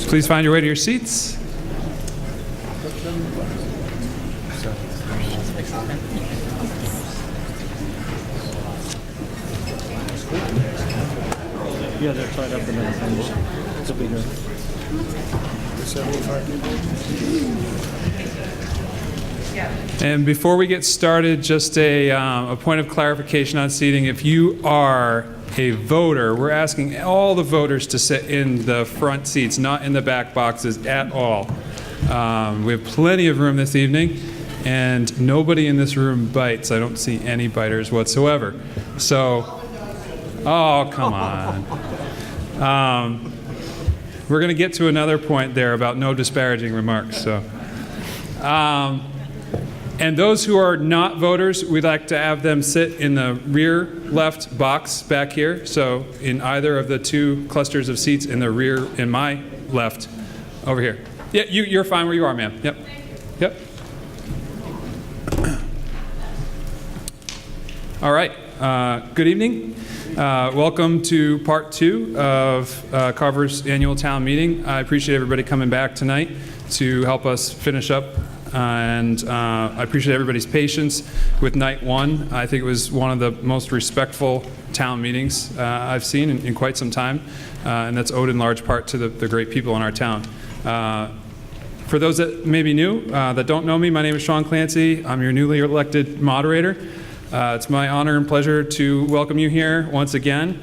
Please find your way to your seats. Yeah, they're tied up in the fence. It's a bigger. And before we get started, just a point of clarification on seating. If you are a voter, we're asking all the voters to sit in the front seats, not in the back boxes at all. We have plenty of room this evening, and nobody in this room bites. I don't see any biters whatsoever. So, oh, come on. We're going to get to another point there about no disparaging remarks. So, and those who are not voters, we'd like to have them sit in the rear left box back here. So in either of the two clusters of seats in the rear, in my left, over here. Yeah, you're fine where you are, ma'am. Yep. Yep. All right. Good evening. Welcome to part 2 of Carver's annual town meeting. I appreciate everybody coming back tonight to help us finish up. And I appreciate everybody's patience with night 1. I think it was one of the most respectful town meetings I've seen in quite some time. And that's owed in large part to the great people in our town. For those that may be new, that don't know me, my name is Sean Clancy. I'm your newly elected moderator. It's my honor and pleasure to welcome you here once again.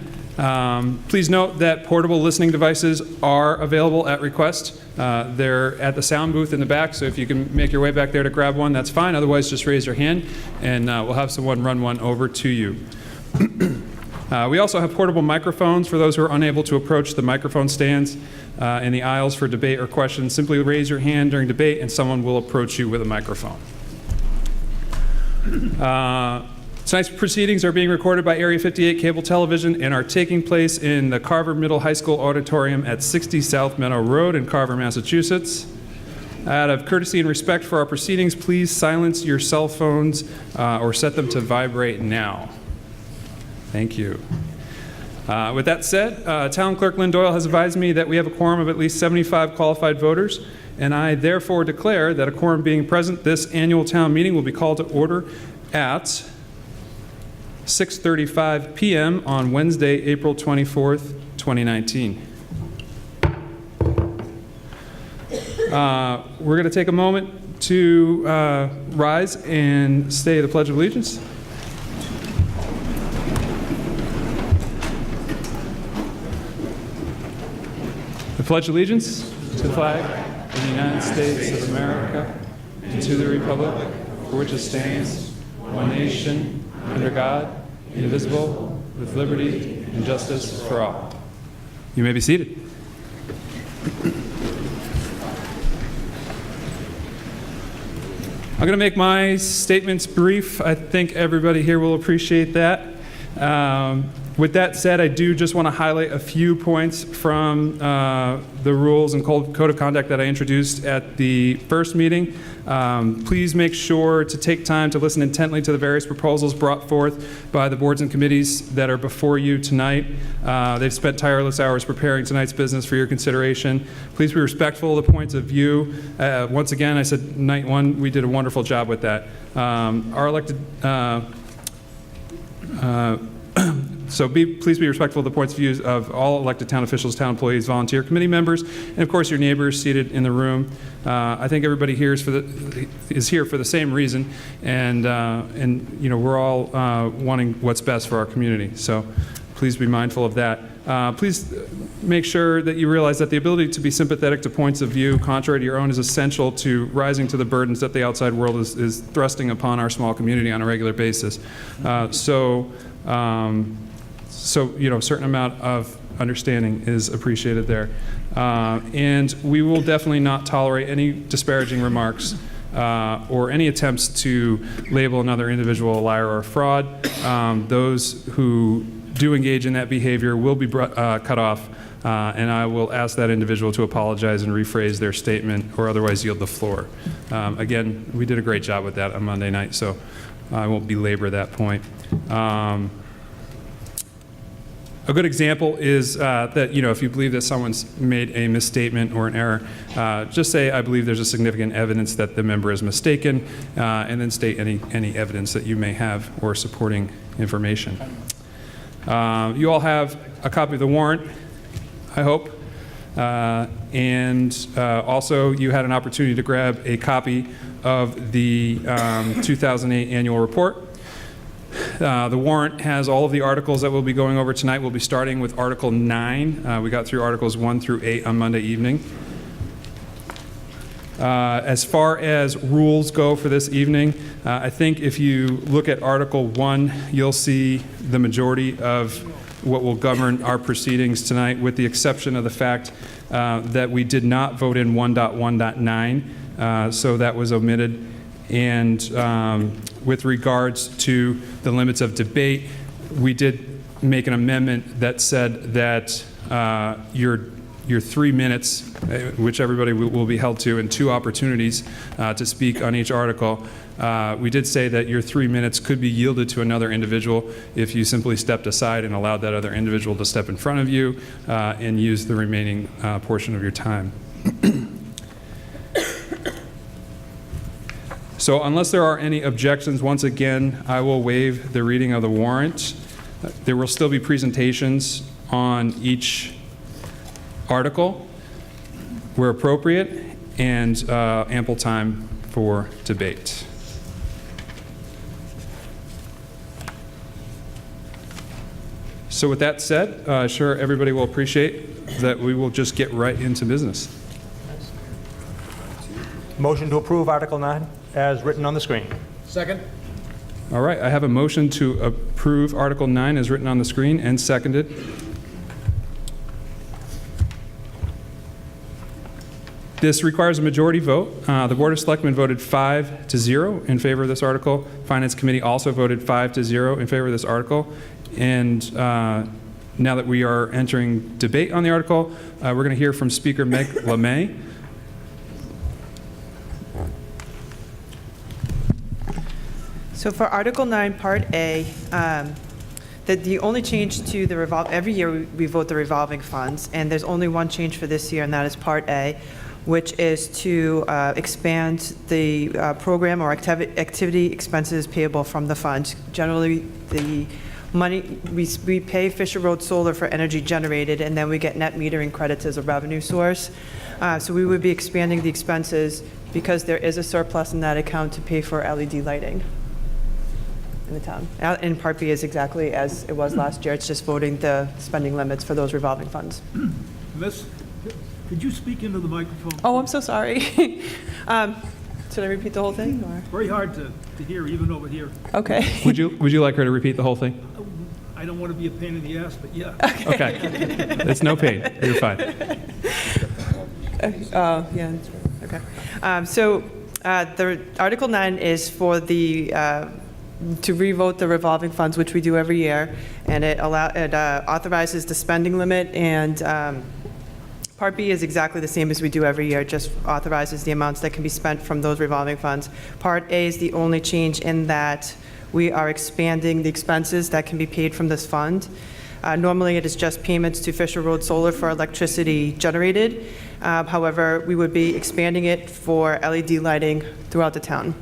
Please note that portable listening devices are available at request. They're at the sound booth in the back, so if you can make your way back there to grab one, that's fine. Otherwise, just raise your hand, and we'll have someone run one over to you. We also have portable microphones for those who are unable to approach the microphone stands in the aisles for debate or questions. Simply raise your hand during debate, and someone will approach you with a microphone. Tonight's proceedings are being recorded by Area 58 Cable Television and are taking place in the Carver Middle High School Auditorium at 60 South Meadow Road in Carver, Massachusetts. Out of courtesy and respect for our proceedings, please silence your cell phones or set them to vibrate now. Thank you. With that said, Town Clerk Lynn Doyle has advised me that we have a quorum of at least 75 qualified voters, and I therefore declare that a quorum being present, this annual town meeting will be called to order at 6:35 p.m. on Wednesday, April 24th, 2019. We're going to take a moment to rise and say the Pledge of Allegiance. I pledge allegiance to the flag of the United States of America and to the republic for which it stands, one nation, under God, indivisible, with liberty and justice for all. You may be seated. I'm going to make my statements brief. I think everybody here will appreciate that. With that said, I do just want to highlight a few points from the rules and code of conduct that I introduced at the first meeting. Please make sure to take time to listen intently to the various proposals brought forth by the boards and committees that are before you tonight. They've spent tireless hours preparing tonight's business for your consideration. Please be respectful of the points of view. Once again, I said night 1, we did a wonderful job with that. Our elected So please be respectful of the points of view of all elected town officials, town employees, volunteer committee members, and of course your neighbors seated in the room. I think everybody here is here for the same reason, and you know, we're all wanting what's best for our community. So please be mindful of that. Please make sure that you realize that the ability to be sympathetic to points of view contrary to your own is essential to rising to the burdens that the outside world is thrusting upon our small community on a regular basis. So, you know, a certain amount of understanding is appreciated there. And we will definitely not tolerate any disparaging remarks or any attempts to label another individual a liar or a fraud. Those who do engage in that behavior will be cut off, and I will ask that individual to apologize and rephrase their statement or otherwise yield the floor. Again, we did a great job with that on Monday night, so I won't belabor that point. A good example is that, if you believe that someone's made a misstatement or an error, just say, I believe there's a significant evidence that the member is mistaken, and then state any evidence that you may have or supporting information. You all have a copy of the warrant, I hope. And also, you had an opportunity to grab a copy of the 2008 annual report. The warrant has all of the articles that we'll be going over tonight. We'll be starting with Article 9. We got through Articles 1 through 8 on Monday evening. As far as rules go for this evening, I think if you look at Article 1, you'll see the majority of what will govern our proceedings tonight, with the exception of the fact that we did not vote in 1.1.9, so that was omitted. And with regards to the limits of debate, we did make an amendment that said that your 3 minutes, which everybody will be held to, and 2 opportunities to speak on each article, we did say that your 3 minutes could be yielded to another individual if you simply stepped aside and allowed that other individual to step in front of you and use the remaining portion of your time. So unless there are any objections, once again, I will waive the reading of the warrant. There will still be presentations on each article where appropriate, and ample time for debate. So with that said, sure everybody will appreciate that we will just get right into business. Motion to approve Article 9 as written on the screen. Second. All right, I have a motion to approve Article 9 as written on the screen and seconded. This requires a majority vote. The Board of Selectmen voted 5-0 in favor of this article. Finance Committee also voted 5-0 in favor of this article. And now that we are entering debate on the article, we're going to hear from Speaker Meg LeMay. So for Article 9, Part A, the only change to the every year we vote the revolving funds, and there's only one change for this year, and that is Part A, which is to expand the program or activity expenses payable from the fund. Generally, the money, we pay Fisher Road Solar for energy generated, and then we get net metering credits as a revenue source. So we would be expanding the expenses because there is a surplus in that account to pay for LED lighting in the town. And Part B is exactly as it was last year. It's just voting the spending limits for those revolving funds. Miss, could you speak into the microphone? Oh, I'm so sorry. Should I repeat the whole thing? Or? Very hard to hear, even over here. Okay. Would you like her to repeat the whole thing? I don't want to be a pain in the ass, but yeah. Okay. It's no pain. You're fine. Yeah. Okay. So the Article 9 is for the to revote the revolving funds, which we do every year, and it authorizes the spending limit, and Part B is exactly the same as we do every year, just authorizes the amounts that can be spent from those revolving funds. Part A is the only change in that we are expanding the expenses that can be paid from this fund. Normally, it is just payments to Fisher Road Solar for electricity generated. However, we would be expanding it for LED lighting throughout the town.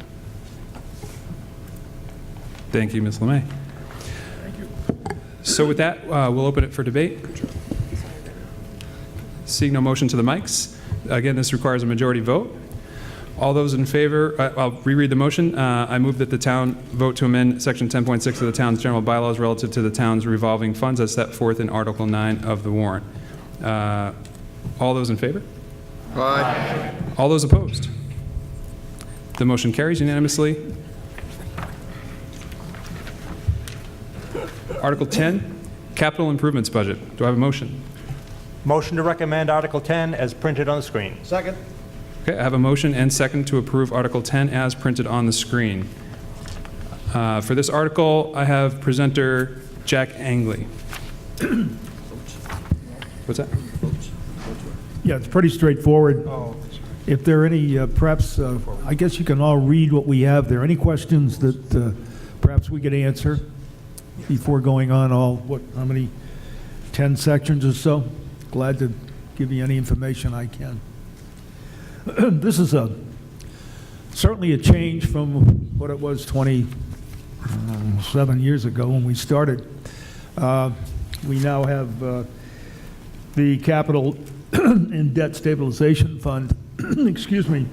Thank you, Ms. LeMay. Thank you. So with that, we'll open it for debate. Seeing no motion to the mics. Again, this requires a majority vote. All those in favor, I'll reread the motion. I move that the town vote to amend Section 10.6 of the town's general bylaws relative to the town's revolving funds as set forth in Article 9 of the warrant. All those in favor? Aye. All those opposed? The motion carries unanimously. Article 10, Capital Improvements Budget. Do I have a motion? Motion to recommend Article 10 as printed on the screen. Second. Okay, I have a motion and second to approve Article 10 as printed on the screen. For this article, I have presenter Jack Angley. What's that? Yeah, it's pretty straightforward. If there are any, perhaps, I guess you can all read what we have there. Any questions that perhaps we could answer before going on how many 10 sections or so. Glad to give you any information I can. This is certainly a change from what it was 27 years ago when we started. We now have the Capital and Debt Stabilization Fund, excuse me,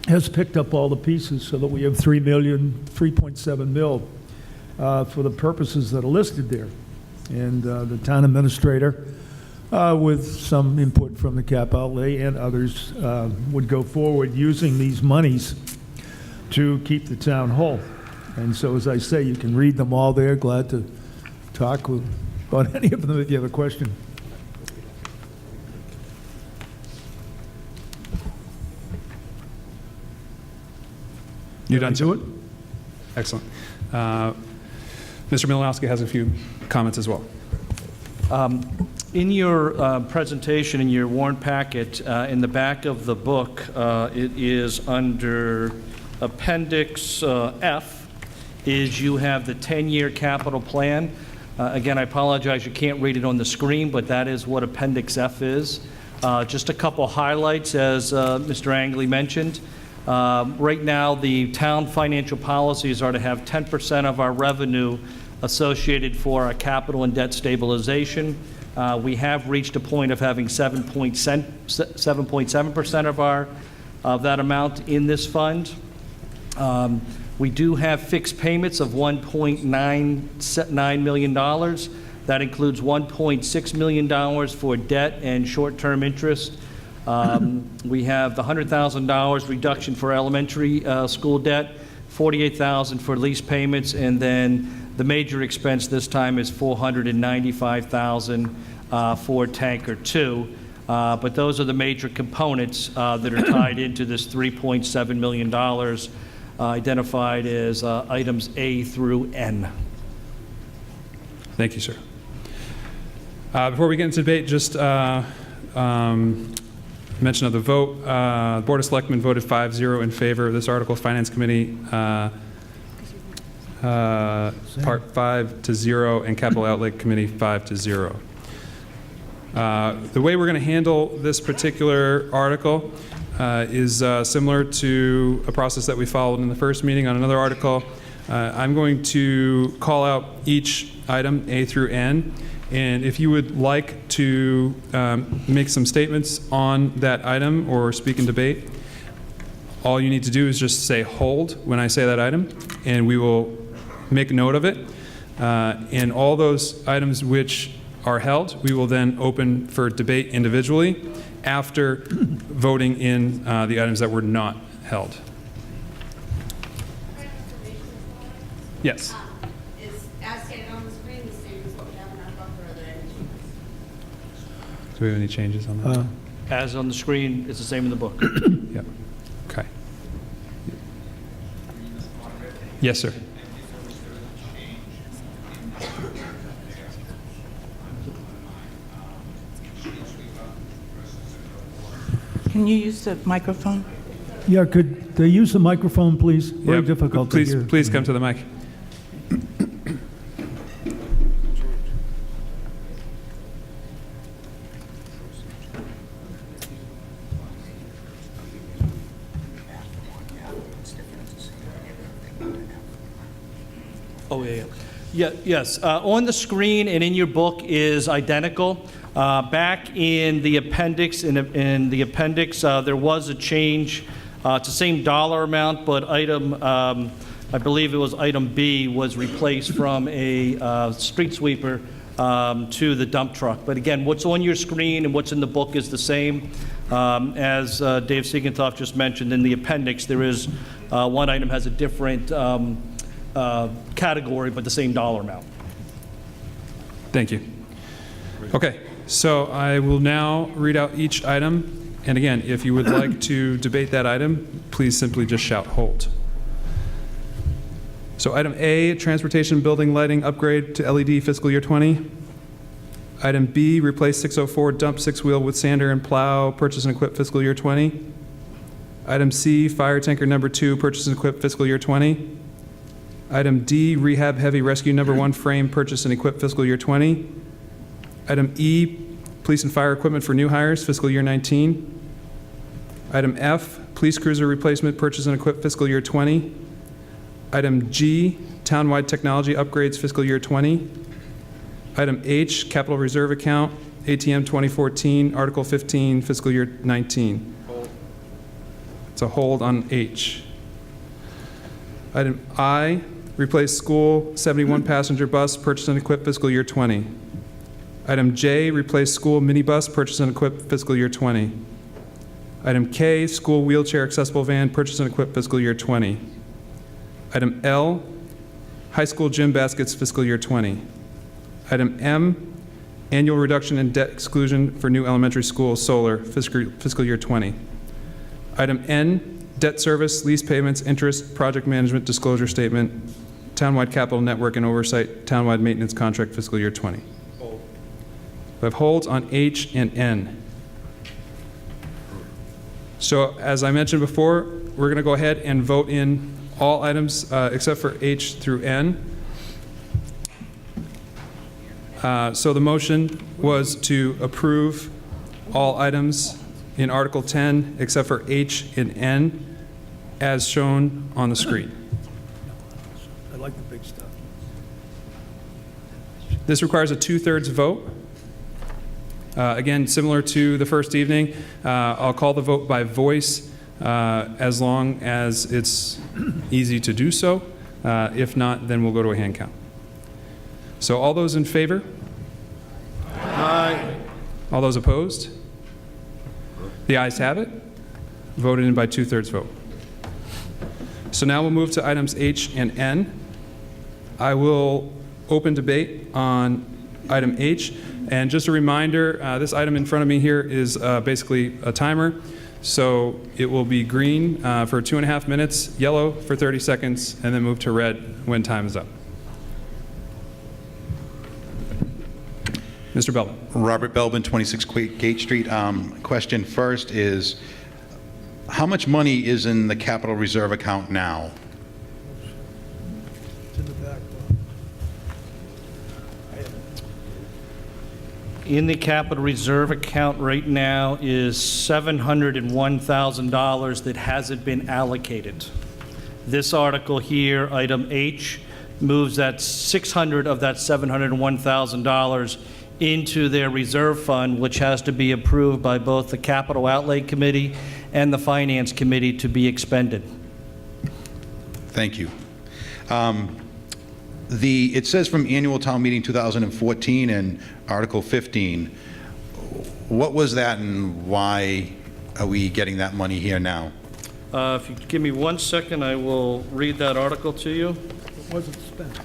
has picked up all the pieces so that we have $3.7 million for the purposes that are listed there. And the town administrator, with some input from the cap outlay and others, would go forward using these monies to keep the town whole. And so, as I say, you can read them all there. Glad to talk about any of them if you have a question. You done? Do it? Excellent. Mr. Milanowski has a few comments as well. In your presentation, in your warrant packet, in the back of the book, it is under Appendix F, is you have the 10-year capital plan. Again, I apologize, you can't read it on the screen, but that is what Appendix F is. Just a couple highlights, as Mr. Angley mentioned. Right now, the town financial policies are to have 10% of our revenue associated for our capital and debt stabilization. We have reached a point of having 7.7% of that amount in this fund. We do have fixed payments of $1.99 million. That includes $1.6 million for debt and short-term interest. We have the $100,000 reduction for elementary school debt, $48,000 for lease payments, and then the major expense this time is $495,000 for Tanker 2. But those are the major components that are tied into this $3.7 million identified as items A through N. Thank you, sir. Before we get into debate, just mention of the vote. The Board of Selectmen voted 5-0 in favor of this article. Finance Committee, Part 5-0, and Capital Outlay Committee 5-0. The way we're going to handle this particular article is similar to a process that we followed in the first meeting on another article. I'm going to call out each item, A through N, and if you would like to make some statements on that item or speak in debate, all you need to do is just say hold when I say that item, and we will make note of it. And all those items which are held, we will then open for debate individually after voting in the items that were not held. Yes. Is as stated on the screen the same as what we have in our book, or are there any changes? Do we have any changes on that? As on the screen, it's the same in the book. Yep. Okay. Yes, sir. Can you use the microphone? Yeah, could they use the microphone, please? Very Yep. difficult to hear. Please come to the mic. Oh, yeah. Yes. On the screen and in your book is identical. Back in the appendix, there was a change. It's the same dollar amount, but item, I believe it was item B, was replaced from a street sweeper to the dump truck. But again, what's on your screen and what's in the book is the same. As Dave Siegenthaler just mentioned, in the appendix, there is one item has a different category, but the same dollar amount. Thank you. Okay, so I will now read out each item. And again, if you would like to debate that item, please simply just shout hold. So item A, transportation building lighting upgrade to LED fiscal year 20. Item B, replace 604 dump six-wheel with sander and plow, purchase and equip fiscal year 20. Item C, fire tanker number 2, purchase and equip fiscal year 20. Item D, rehab heavy rescue number 1 frame, purchase and equip fiscal year 20. Item E, police and fire equipment for new hires, fiscal year 19. Item F, police cruiser replacement, purchase and equip, fiscal year 20. Item G, townwide technology upgrades, fiscal year 20. Item H, capital reserve account, ATM 2014, Article 15, fiscal year 19. It's a hold on H. Item I, replace school 71 passenger bus, purchase and equip, fiscal year 20. Item J, replace school minibus, purchase and equip, fiscal year 20. Item K, school wheelchair accessible van, purchase and equip, fiscal year 20. Item L, high school gym baskets, fiscal year 20. Item M, annual reduction in debt exclusion for new elementary school solar, fiscal year 20. Item N, debt service, lease payments, interest, project management disclosure statement, townwide capital network and oversight, townwide maintenance contract, fiscal year 20. We have holds on H and N. So as I mentioned before, we're going to go ahead and vote in all items except for H through N. So the motion was to approve all items in Article 10 except for H and N as shown on the screen. I like the big stuff. This requires a 2/3 vote. Again, similar to the first evening, I'll call the vote by voice as long as it's easy to do so. If not, then we'll go to a hand count. So all those in favor? Aye. All those opposed? The ayes have it. Voted in by 2/3 vote. So now we'll move to items H and N. I will open debate on item H. And just a reminder, this item in front of me here is basically a timer. So it will be green for 2.5 minutes, yellow for 30 seconds, and then move to red when time is up. Mr. Belvin. Robert Belvin, 26 Gate Street. Question first is, how much money is in the capital reserve account now? It's in the back. In the capital reserve account right now is $701,000 that hasn't been allocated. This article here, item H, moves that 600 of that $701,000 into their reserve fund, which has to be approved by both the Capital Outlay Committee and the Finance Committee to be expended. Thank you. It says from annual town meeting 2014 and Article 15. What was that and why are we getting that money here now? If you give me 1 second, I will read that article to you. It wasn't spent.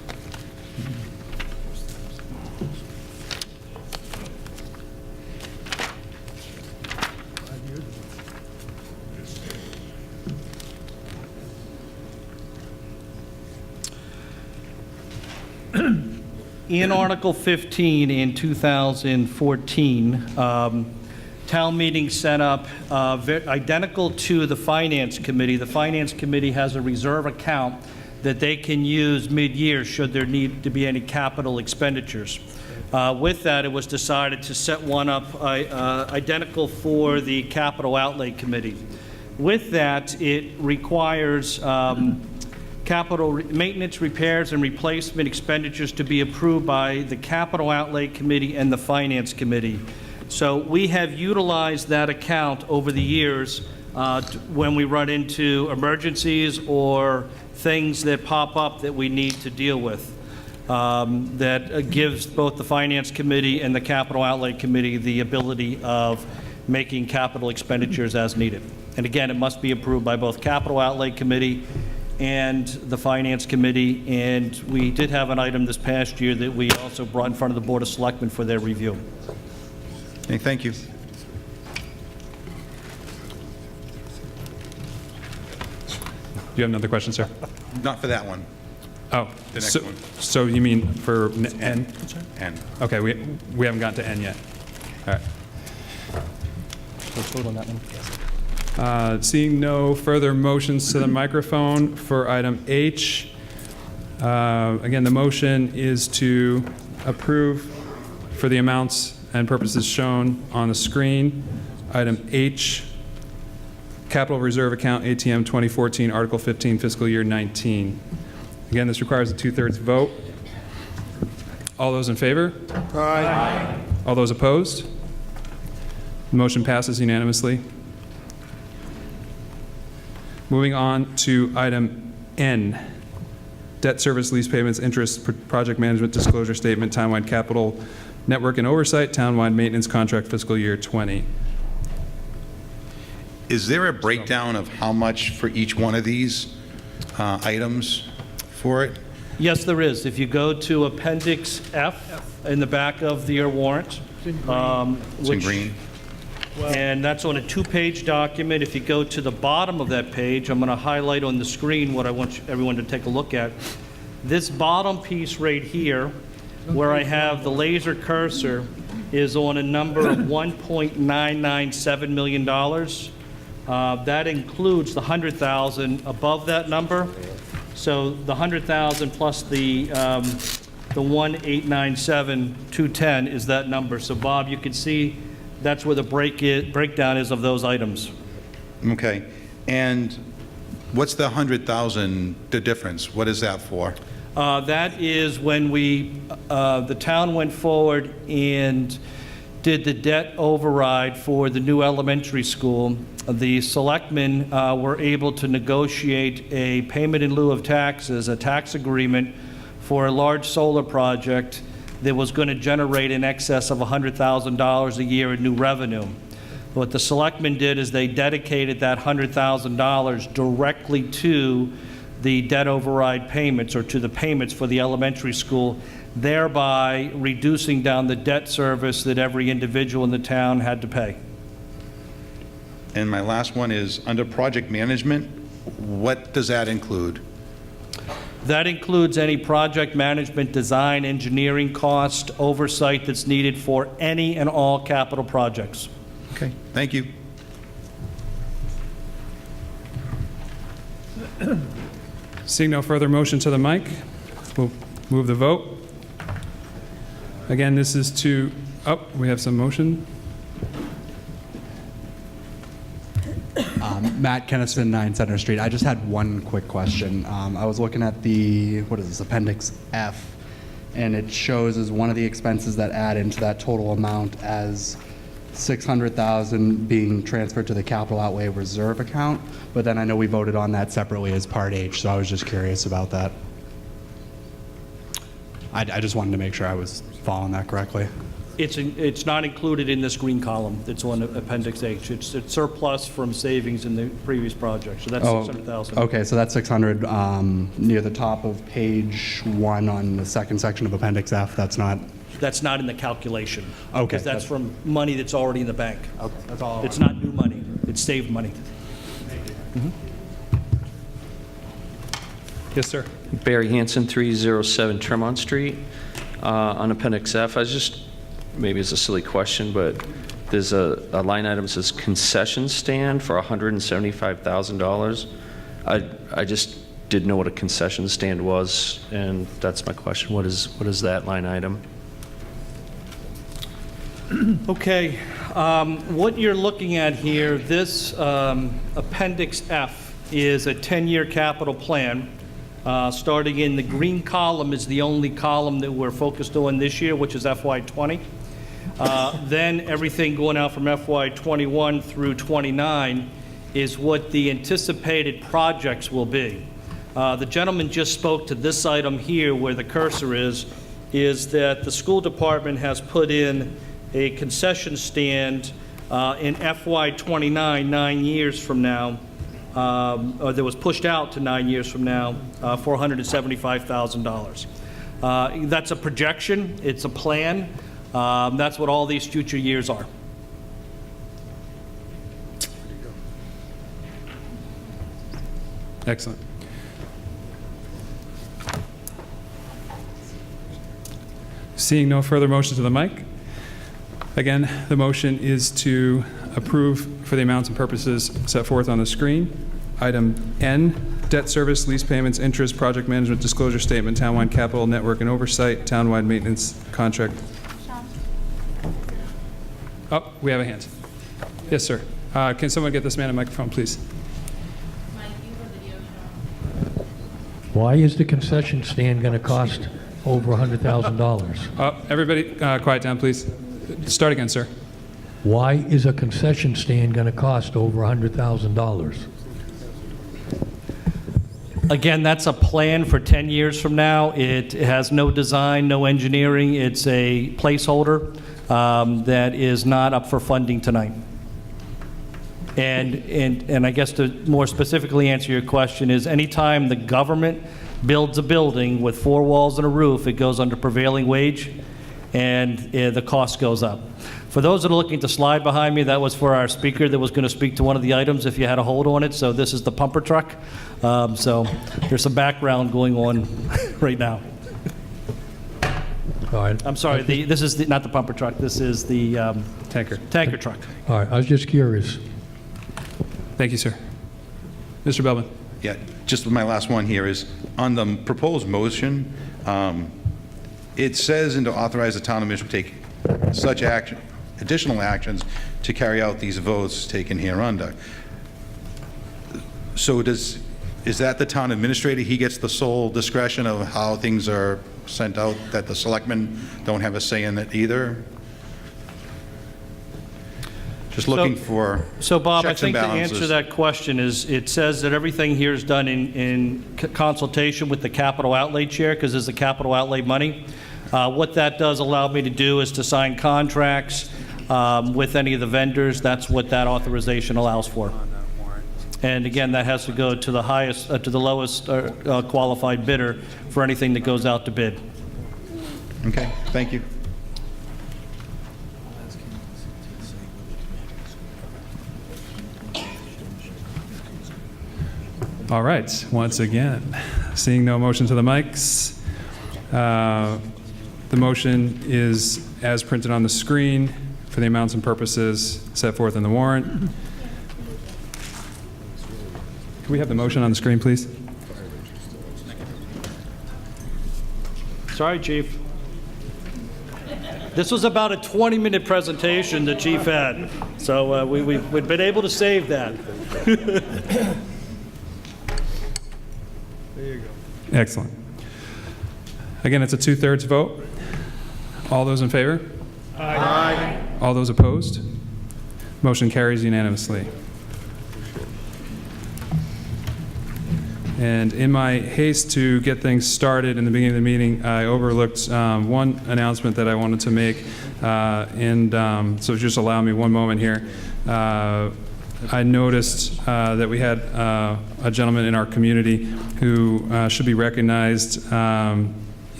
In Article 15 in 2014, town meeting set up identical to the Finance Committee. The Finance Committee has a reserve account that they can use mid-year should there need to be any capital expenditures. With that, it was decided to set one up identical for the Capital Outlay Committee. With that, it requires capital maintenance, repairs, and replacement expenditures to be approved by the Capital Outlay Committee and the Finance Committee. So we have utilized that account over the years when we run into emergencies or things that pop up that we need to deal with. That gives both the Finance Committee and the Capital Outlay Committee the ability of making capital expenditures as needed. And again, it must be approved by both Capital Outlay Committee and the Finance Committee, and we did have an item this past year that we also brought in front of the Board of Selectmen for their review. Okay, thank you. Do you have another question, sir? Not for that one. Oh, The next so, one. so you mean for N? And Okay, we haven't gotten to N yet. All right. Let's vote on that one. Seeing no further motions to the microphone for item H, again, the motion is to approve for the amounts and purposes shown on the screen. Item H, Capital Reserve Account ATM 2014, Article 15, fiscal year 19. Again, this requires a 2/3 vote. All those in favor? Aye. All those opposed? The motion passes unanimously. Moving on to item N, Debt Service Lease Payments, Interest, Project Management Disclosure Statement, Townwide Capital Network and Oversight, Townwide Maintenance Contract, fiscal year 20. Is there a breakdown of how much for each one of these items for it? Yes, there is. If you go to Appendix F in the back of your warrant. It's in green. And that's on a 2-page document. If you go to the bottom of that page, I'm going to highlight on the screen what I want everyone to take a look at. This bottom piece right here, where I have the laser cursor, is on a number of $1.997 million. That includes the $100,000 above that number. So the $100,000 plus the 1,897,210 is that number. So Bob, you can see that's where the breakdown is of those items. Okay. And what's the 100,000, the difference? What is that for? That is when the town went forward and did the debt override for the new elementary school. The selectmen were able to negotiate a payment in lieu of taxes, a tax agreement for a large solar project that was going to generate in excess of $100,000 a year in new revenue. What the selectmen did is they dedicated that $100,000 directly to the debt override payments, or to the payments for the elementary school, thereby reducing down the debt service that every individual in the town had to pay. And my last one is, under project management, what does that include? That includes any project management, design, engineering cost, oversight that's needed for any and all capital projects. Okay, thank you. Seeing no further motion to the mic, we'll move the vote. Again, this is to, we have some motion. Matt Kenniston, 9 Center Street. I just had one quick question. I was looking at what is this, Appendix F, and it shows as one of the expenses that add into that total amount as $600,000 being transferred to the capital outlay reserve account, but then I know we voted on that separately as Part H, so I was just curious about that. I just wanted to make sure I was following that correctly. It's not included in this green column that's on Appendix H. It's surplus from savings in the previous project, so that's $600,000. Okay, so that's 600 near the top of page 1 on the second section of Appendix F. That's not in the calculation. Okay. Because that's from money that's already in the bank. Okay, that's all. It's not new money. It's saved money. Yes, sir. Barry Hanson, 307 Tremont Street. On Appendix F, maybe it's a silly question, but there's a line item that says concession stand for $175,000. I just didn't know what a concession stand was, and that's my question. What is that line item? Okay, what you're looking at here, this Appendix F is a 10-year capital plan. Starting in the green column is the only column that we're focused on this year, which is FY20. Then everything going out from FY21 through 29 is what the anticipated projects will be. The gentleman just spoke to this item here where the cursor is that the school department has put in a concession stand in FY29, 9 years from now, or that was pushed out to 9 years from now, for $175,000. That's a projection. It's a plan. That's what all these future years are. Excellent. Seeing no further motion to the mic, again, the motion is to approve for the amounts and purposes set forth on the screen. Item N, debt service, lease payments, interest, project management disclosure statement, townwide capital network and oversight, townwide maintenance contract. Oh, we have a hand. Yes, sir. Can someone get this man a microphone, please? Why is the concession stand going to cost over $100,000? Everybody, quiet down, please. Start again, sir. Why is a concession stand going to cost over $100,000? Again, that's a plan for 10 years from now. It has no design, no engineering. It's a placeholder that is not up for funding tonight. And I guess to more specifically answer your question is anytime the government builds a building with 4 walls and a roof, it goes under prevailing wage and the cost goes up. For those that are looking at the slide behind me, that was for our speaker that was going to speak to one of the items if you had a hold on it. So this is the pumper truck. So there's some background going on right now. All right. I'm sorry, this is not the pumper truck. This is the tanker truck. All right, I was just curious. Thank you, sir. Mr. Belbin. Yeah, just my last one here is, on the proposed motion, it says, and to authorize the town administrator to take such action, additional actions to carry out these votes taken hereunder. So is that the town administrator? He gets the sole discretion of how things are sent out, that the selectmen don't have a say in it either? Just looking for So, Bob, I checks and think to balances. answer that question is, it says that everything here is done in consultation with the capital outlay chair, because there's the capital outlay money. What that does allow me to do is to sign contracts with any of the vendors. That's what that authorization allows for. And again, that has to go to the highest, to the lowest qualified bidder for anything that goes out to bid. Okay, thank you. All right, once again, seeing no motion to the mics, the motion is as printed on the screen for the amounts and purposes set forth in the warrant. Can we have the motion on the screen, please? Sorry, Chief. This was about a 20-minute presentation the Chief had, so we've been able to save that. Excellent. Again, it's a 2/3 vote. All those in favor? Aye. All those opposed? Motion carries unanimously. And in my haste to get things started in the beginning of the meeting, I overlooked one announcement that I wanted to make. So just allow me one moment here. I noticed that we had a gentleman in our community who should be recognized.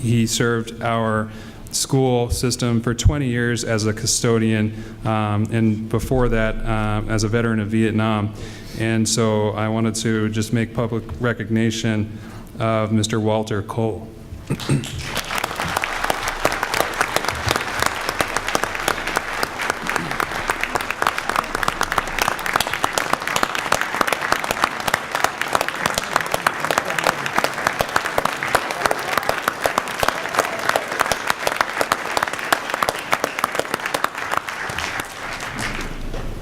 He served our school system for 20 years as a custodian, and before that as a veteran of Vietnam. And so I wanted to just make public recognition of Mr. Walter Cole.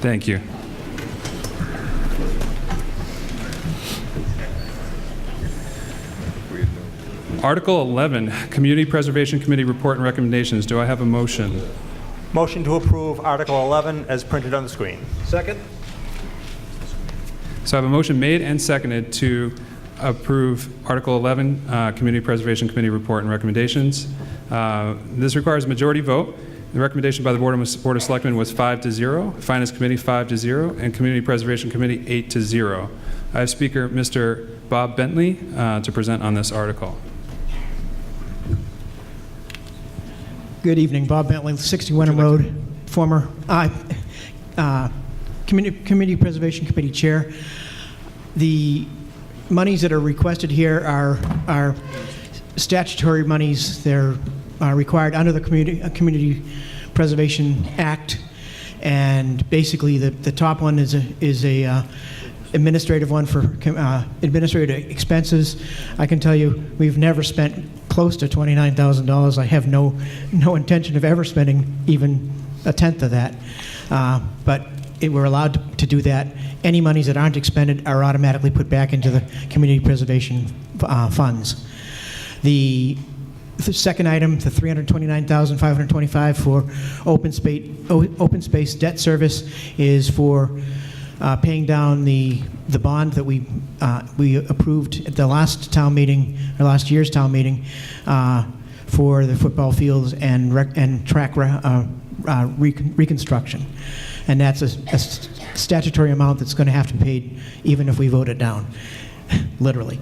Thank you. Article 11, Community Preservation Committee Report and Recommendations. Do I have a motion? Motion to approve Article 11 as printed on the screen. Second? So I have a motion made and seconded to approve Article 11, Community Preservation Committee Report and Recommendations. This requires a majority vote. The recommendation by the Board of Selectmen was 5-0, Finance Committee 5-0, and Community Preservation Committee 8-0. I have Speaker Mr. Bob Bentley to present on this article. Good evening, Bob Bentley, 60 Wenham Road, former Community Preservation Committee Chair. The monies that are requested here are statutory monies. They're required under the Community Preservation Act, and basically the top one is a administrative one for administrative expenses. I can tell you we've never spent close to $29,000. I have no intention of ever spending even a tenth of that. But we're allowed to do that. Any monies that aren't expended are automatically put back into the community preservation funds. The second item, the $329,525 for open space debt service, is for paying down the bond that we approved at the last town meeting, or last year's town meeting, for the football fields and track reconstruction. And that's a statutory amount that's going to have to be paid even if we vote it down, literally.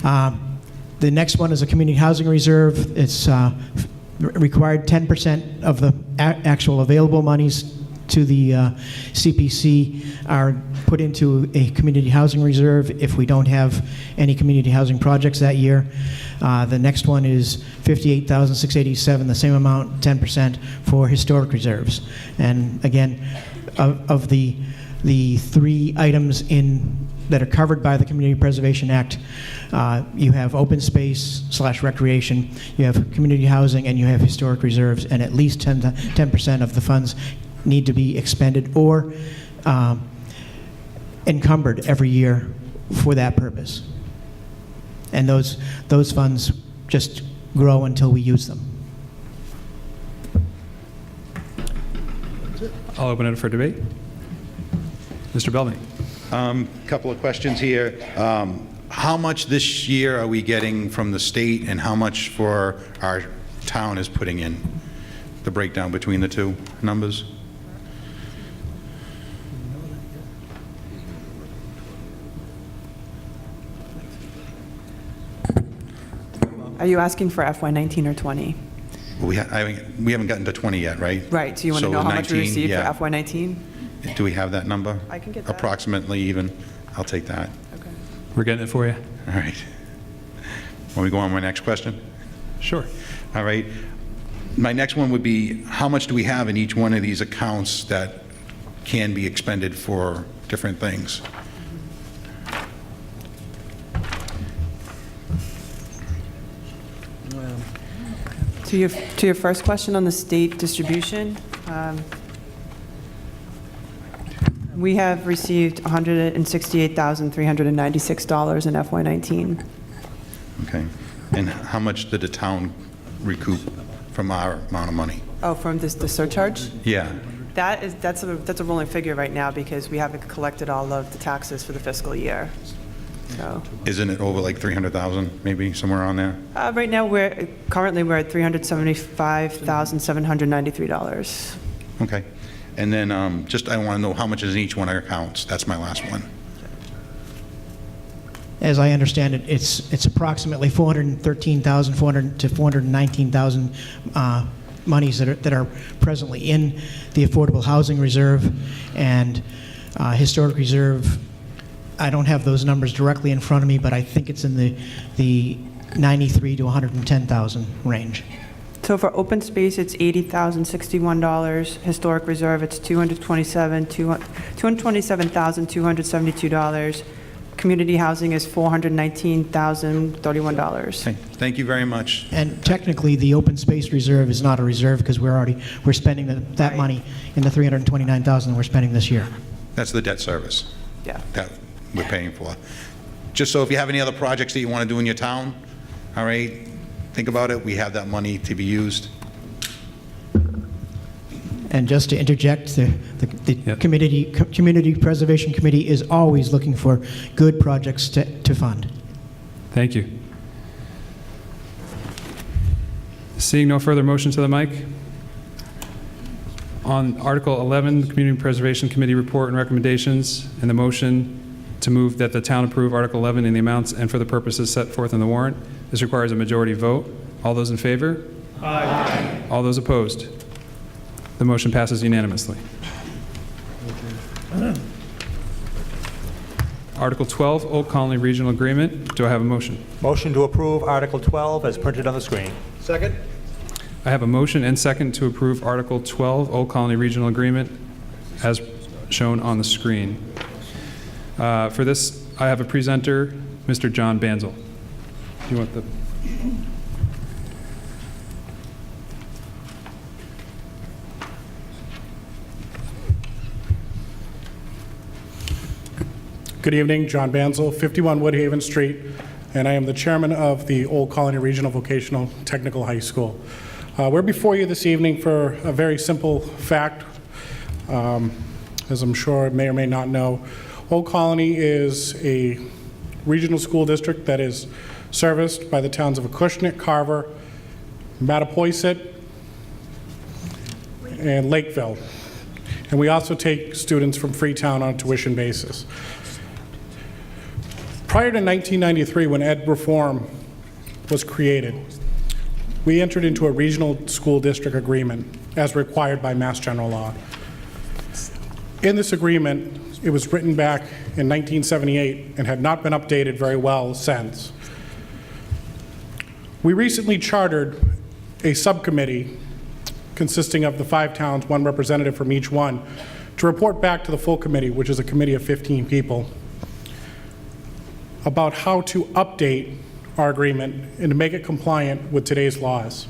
The next one is a community housing reserve. It's required 10% of the actual available monies to the CPC are put into a community housing reserve if we don't have any community housing projects that year. The next one is $58,687, the same amount, 10% for historic reserves. And again, of the three items that are covered by the Community Preservation Act, you have open space / recreation, you have community housing, and you have historic reserves, and at least 10% of the funds need to be expended or encumbered every year for that purpose. And those funds just grow until we use them. I'll open it for debate. Mr. Belvin. Couple of questions here. How much this year are we getting from the state, and how much for our town is putting in? The breakdown between the two numbers? Are you asking for FY19 or 20? We haven't gotten to 20 yet, right? Right, so you want to So know how much we 19, received yeah. for FY19? Do we have that number? I can get that. Approximately even? I'll take that. Okay. We're getting it for you. All right. Want me to go on my next question? Sure. All right. My next one would be, how much do we have in each one of these accounts that can be expended for different things? To your first question on the state distribution, we have received $168,396 in FY19. Okay. And how much did the town recoup from our amount of money? Oh, from the surcharge? Yeah. That's a rolling figure right now because we haven't collected all of the taxes for the fiscal year. So Isn't it over like 300,000, maybe somewhere on there? right now we're at $375,793. Okay. And then I want to know how much is in each one of our accounts. That's my last one. As I understand it, it's approximately $413,400 to $419,000 monies that are presently in the Affordable Housing Reserve and Historic Reserve. I don't have those numbers directly in front of me, but I think it's in the $93,000 to $110,000 range. So for open space, it's $80,061. Historic reserve, it's $227,272. Community housing is $419,031. Okay. Thank you very much. And technically, the open space reserve is not a reserve because we're spending that money in the $329,000 we're spending this year. That's the debt service Yeah. that we're paying for. Just so if you have any other projects that you want to do in your town, all right, think about it. We have that money to be used. And just to interject, the Yep. Community Preservation Committee is always looking for good projects to fund. Thank you. Seeing no further motion to the mic. On Article 11, the Community Preservation Committee report and recommendations, and the motion to move that the town approve Article 11 in the amounts and for the purposes set forth in the warrant. This requires a majority vote. All those in favor? Aye. All those opposed? The motion passes unanimously. Article 12, Old Colony Regional Agreement. Do I have a motion? Motion to approve Article 12 as printed on the screen. Second? I have a motion and second to approve Article 12, Old Colony Regional Agreement, as shown on the screen. For this, I have a presenter, Mr. John Banzel. Do you want the... Good evening, John Banzel, 51 Woodhaven Street, and I am the chairman of the Old Colony Regional Vocational Technical High School. We're before you this evening for a very simple fact. As I'm sure may or may not know, Old Colony is a regional school district that is serviced by the towns of Acushnet, Carver, Mattapoisett, and Lakeville. And we also take students from Freetown on a tuition basis. Prior to 1993, when ed reform was created, we entered into a regional school district agreement as required by Mass General Law. In this agreement, it was written back in 1978 and had not been updated very well since. We recently chartered a subcommittee consisting of the 5 towns, 1 representative from each one, to report back to the full committee, which is a committee of 15 people, about how to update our agreement and to make it compliant with today's laws.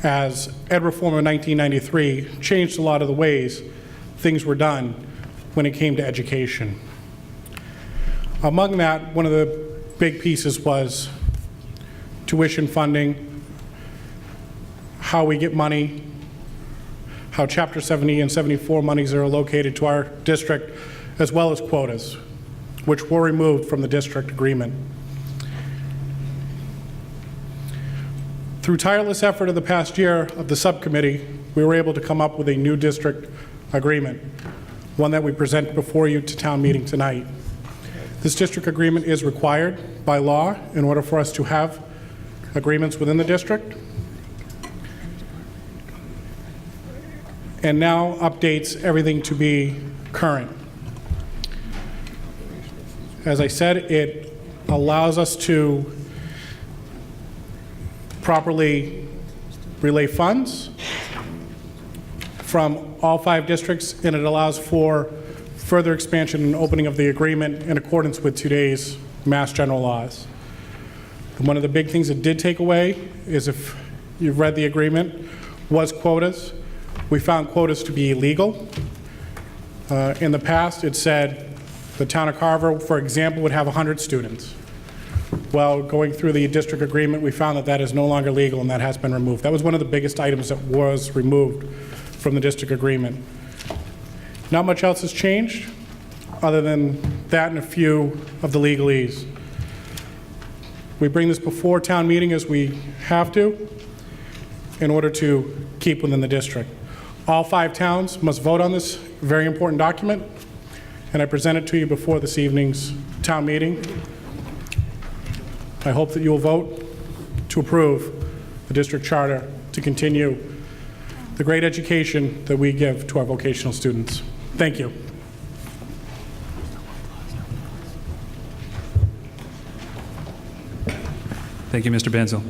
As ed reform of 1993 changed a lot of the ways things were done when it came to education. Among that, one of the big pieces was tuition funding, how we get money, how Chapter 70 and 74 monies are allocated to our district, as well as quotas, which were removed from the district agreement. Through tireless effort of the past year of the subcommittee, we were able to come up with a new district agreement, one that we present before you to town meeting tonight. This district agreement is required by law in order for us to have agreements within the district, and now updates everything to be current. As I said, it allows us to properly relay funds from all 5 districts, and it allows for further expansion and opening of the agreement in accordance with today's Mass General laws. And one of the big things it did take away is, if you've read the agreement, was quotas. We found quotas to be illegal. In the past, it said the town of Carver, for example, would have 100 students. Well, going through the district agreement, we found that that is no longer legal, and that has been removed. That was one of the biggest items that was removed from the district agreement. Not much else has changed, other than that and a few of the legalese. We bring this before town meeting as we have to in order to keep within the district. All 5 towns must vote on this very important document, and I present it to you before this evening's town meeting. I hope that you will vote to approve the district charter to continue the great education that we give to our vocational students. Thank you. Thank you, Mr. Banzel.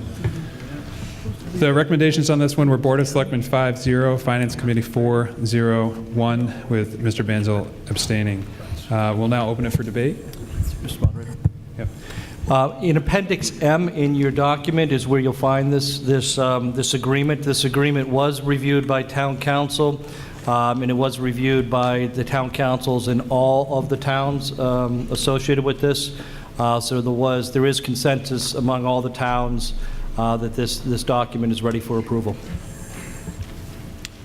The recommendations on this one were Board of Selectmen 5-0, Finance Committee 4-0-1, with Mr. Banzel abstaining. We'll now open it for debate. Mr. Moderator. Yep. In Appendix M in your document is where you'll find this agreement. This agreement was reviewed by Town Council, and it was reviewed by the Town Councils in all of the towns associated with this. So there is consensus among all the towns that this document is ready for approval.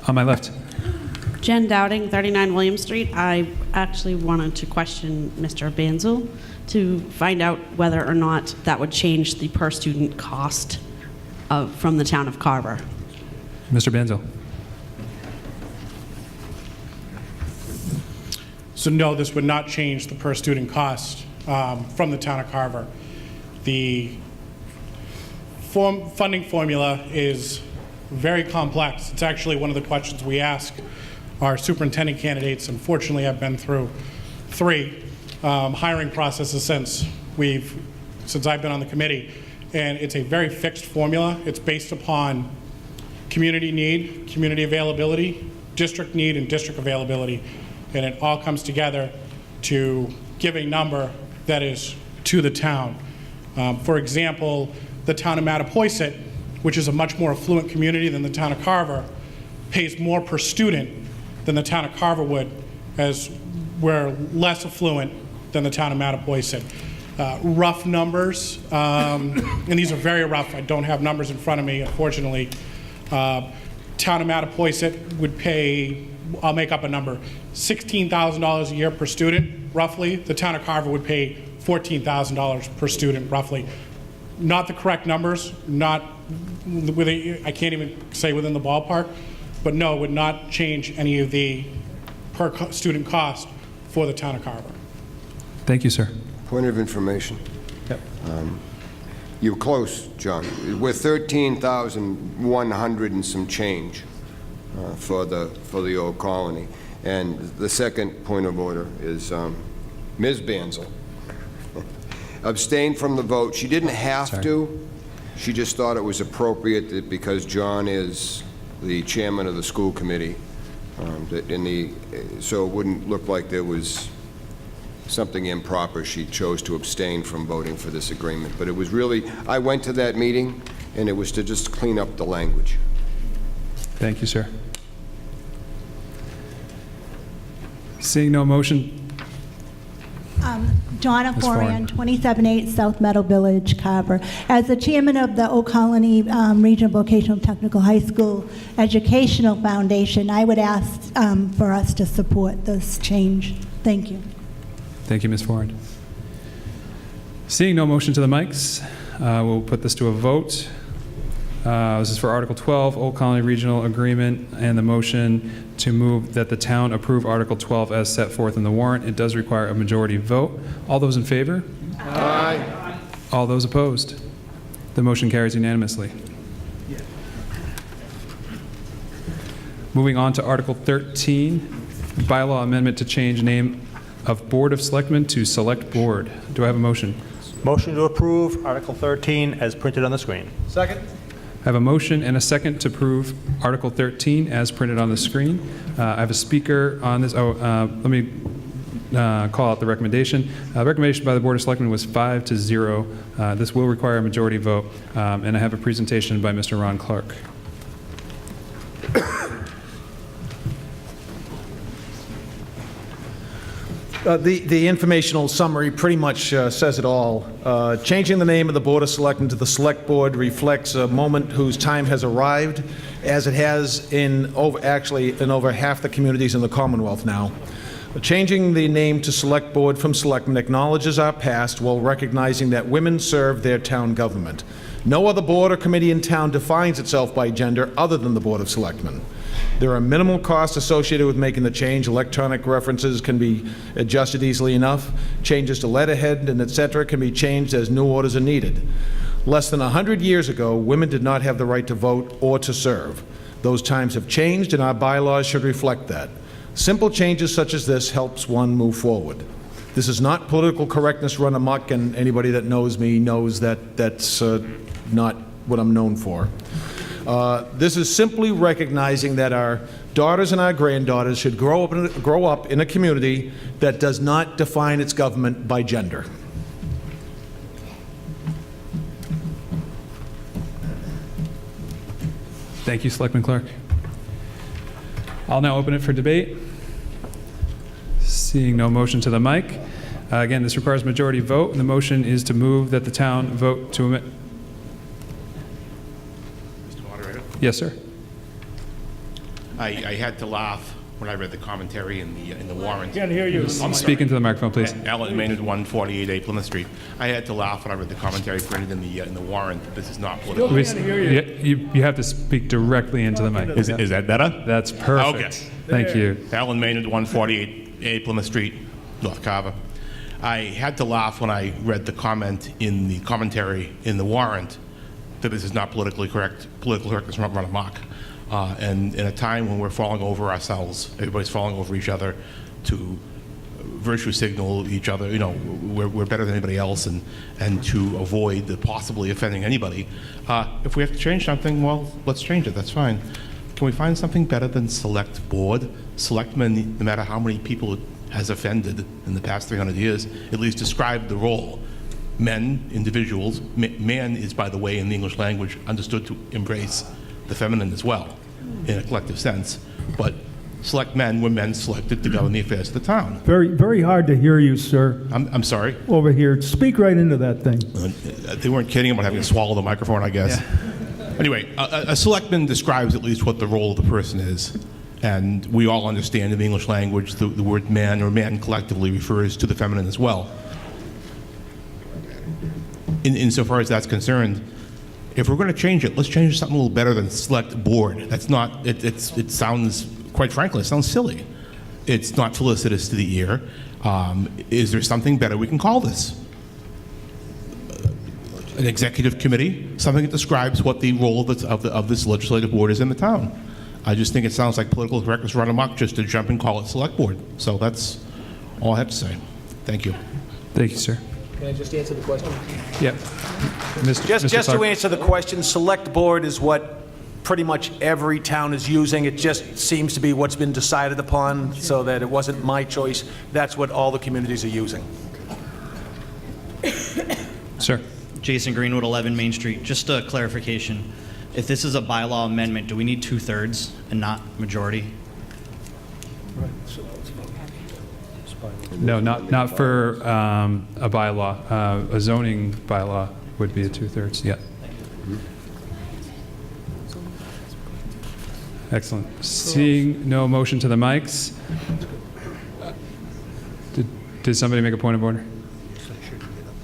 On my left. Jen Dowding, 39 William Street. I actually wanted to question Mr. Banzel to find out whether or not that would change the per student cost from the town of Carver. Mr. Banzel. So no, this would not change the per student cost from the town of Carver. The funding formula is very complex. It's actually one of the questions we ask our superintendent candidates. Unfortunately, I've been through 3 hiring processes since I've been on the committee, and it's a very fixed formula. It's based upon community need, community availability, district need, and district availability, and it all comes together to give a number that is to the town. For example, the town of Mattapoisett, which is a much more affluent community than the town of Carver, pays more per student than the town of Carver would, as we're less affluent than the town of Mattapoisett. Rough numbers, and these are very rough. I don't have numbers in front of me, unfortunately. Town of Mattapoisett would pay, I'll make up a number, $16,000 a year per student, roughly. The town of Carver would pay $14,000 per student, roughly. Not the correct numbers, not within, I can't even say within the ballpark, but no, it would not change any of the per student cost for the town of Carver. Thank you, sir. Point of information. Yep. You're close, John. We're 13,100 and some change for the old colony. And the second point of order is Ms. Banzel abstained from the vote. She didn't have to. She just thought it was appropriate that because John is the chairman of the school committee, so it wouldn't look like there was something improper. She chose to abstain from voting for this agreement. But it was really, I went to that meeting, and it was to just clean up the language. Thank you, sir. Seeing no motion. Donna Ms. Florian, 278 South Meadow Village, Carver. As the chairman of the Old Colony Regional Vocational Technical High School Educational Foundation, I would ask for us to support this change. Thank you. Thank you, Ms. Ford. Seeing no motion to the mics, we'll put this to a vote. This is for Article 12, Old Colony Regional Agreement, and the motion to move that the town approve Article 12 as set forth in the warrant. It does require a majority vote. All those in favor? Aye. All those opposed? The motion carries unanimously. Moving on to Article 13, bylaw amendment to change name of Board of Selectmen to Select Board. Do I have a motion? Motion to approve Article 13 as printed on the screen. Second. I have a motion and a second to approve Article 13 as printed on the screen. I have a speaker on this. Let me call out the recommendation. The recommendation by the Board of Selectmen was 5-0. This will require a majority vote, and I have a presentation by Mr. Ron Clark. The informational summary pretty much says it all. Changing the name of the Board of Selectmen to the Select Board reflects a moment whose time has arrived, as it has in over half the communities in the Commonwealth now. Changing the name to Select Board from Selectmen acknowledges our past while recognizing that women serve their town government. No other board or committee in town defines itself by gender other than the Board of Selectmen. There are minimal costs associated with making the change. Electronic references can be adjusted easily enough. Changes to letterhead and etc. can be changed as new orders are needed. Less than 100 years ago, women did not have the right to vote or to serve. Those times have changed, and our bylaws should reflect that. Simple changes such as this helps one move forward. This is not political correctness run amok, and anybody that knows me knows that that's not what I'm known for. This is simply recognizing that our daughters and our granddaughters should grow up in a community that does not define its government by gender. Thank you, Selectman Clark. I'll now open it for debate. Seeing no motion to the mic. Again, this requires majority vote, and the motion is to move that the town vote to amend. Yes, sir. I had to laugh when I read the commentary in the warrant. Can't hear you. Speak into the microphone, please. Alan Maynard, 148A Plymouth Street. I had to laugh when I read the commentary printed in the warrant. This is not political. You have to speak directly into the mic. Is that better? That's perfect. Okay. Thank you. Alan Maynard, 148A Plymouth Street, North Carver. I had to laugh when I read the comment in the commentary in the warrant that this is not politically correct. Political correctness run amok. And in a time when we're falling over ourselves, everybody's falling over each other to virtue signal each other, you know, we're better than anybody else, and to avoid the possibly offending anybody. If we have to change something, well, let's change it. That's fine. Can we find something better than select board? Selectmen, no matter how many people it has offended in the past 300 years, at least describe the role. Men, individuals, man is, by the way, in the English language, understood to embrace the feminine as well, in a collective sense. But select men were men selected to govern the affairs of the town. Very, very hard to hear you, sir, I'm sorry. over here. Speak right into that thing. They weren't kidding about having to swallow the microphone, I guess. Anyway, a selectman describes at least what the role of the person is. And we all understand in the English language the word man or man collectively refers to the feminine as well. Insofar as that's concerned, if we're going to change it, let's change it to something a little better than select board. That's not, it sounds, quite frankly, it sounds silly. It's not felicitous to the ear. Is there something better we can call this? An executive committee, something that describes what the role of this legislative board is in the town. I just think it sounds like political correctness run amok just to jump and call it select board. So that's all I have to say. Thank you. Thank you, sir. Can I just answer the question? Yeah. Just to Clark. answer the question, select board is what pretty much every town is using. It just seems to be what's been decided upon, so that it wasn't my choice. That's what all the communities are using. Sir. Jason Greenwood, 11 Main Street. Just a clarification. If this is a bylaw amendment, do we need 2/3 and not majority? No, not for a bylaw. A zoning bylaw would be a 2/3, yeah. Excellent. Seeing no motion to the mics. Did somebody make a point of order?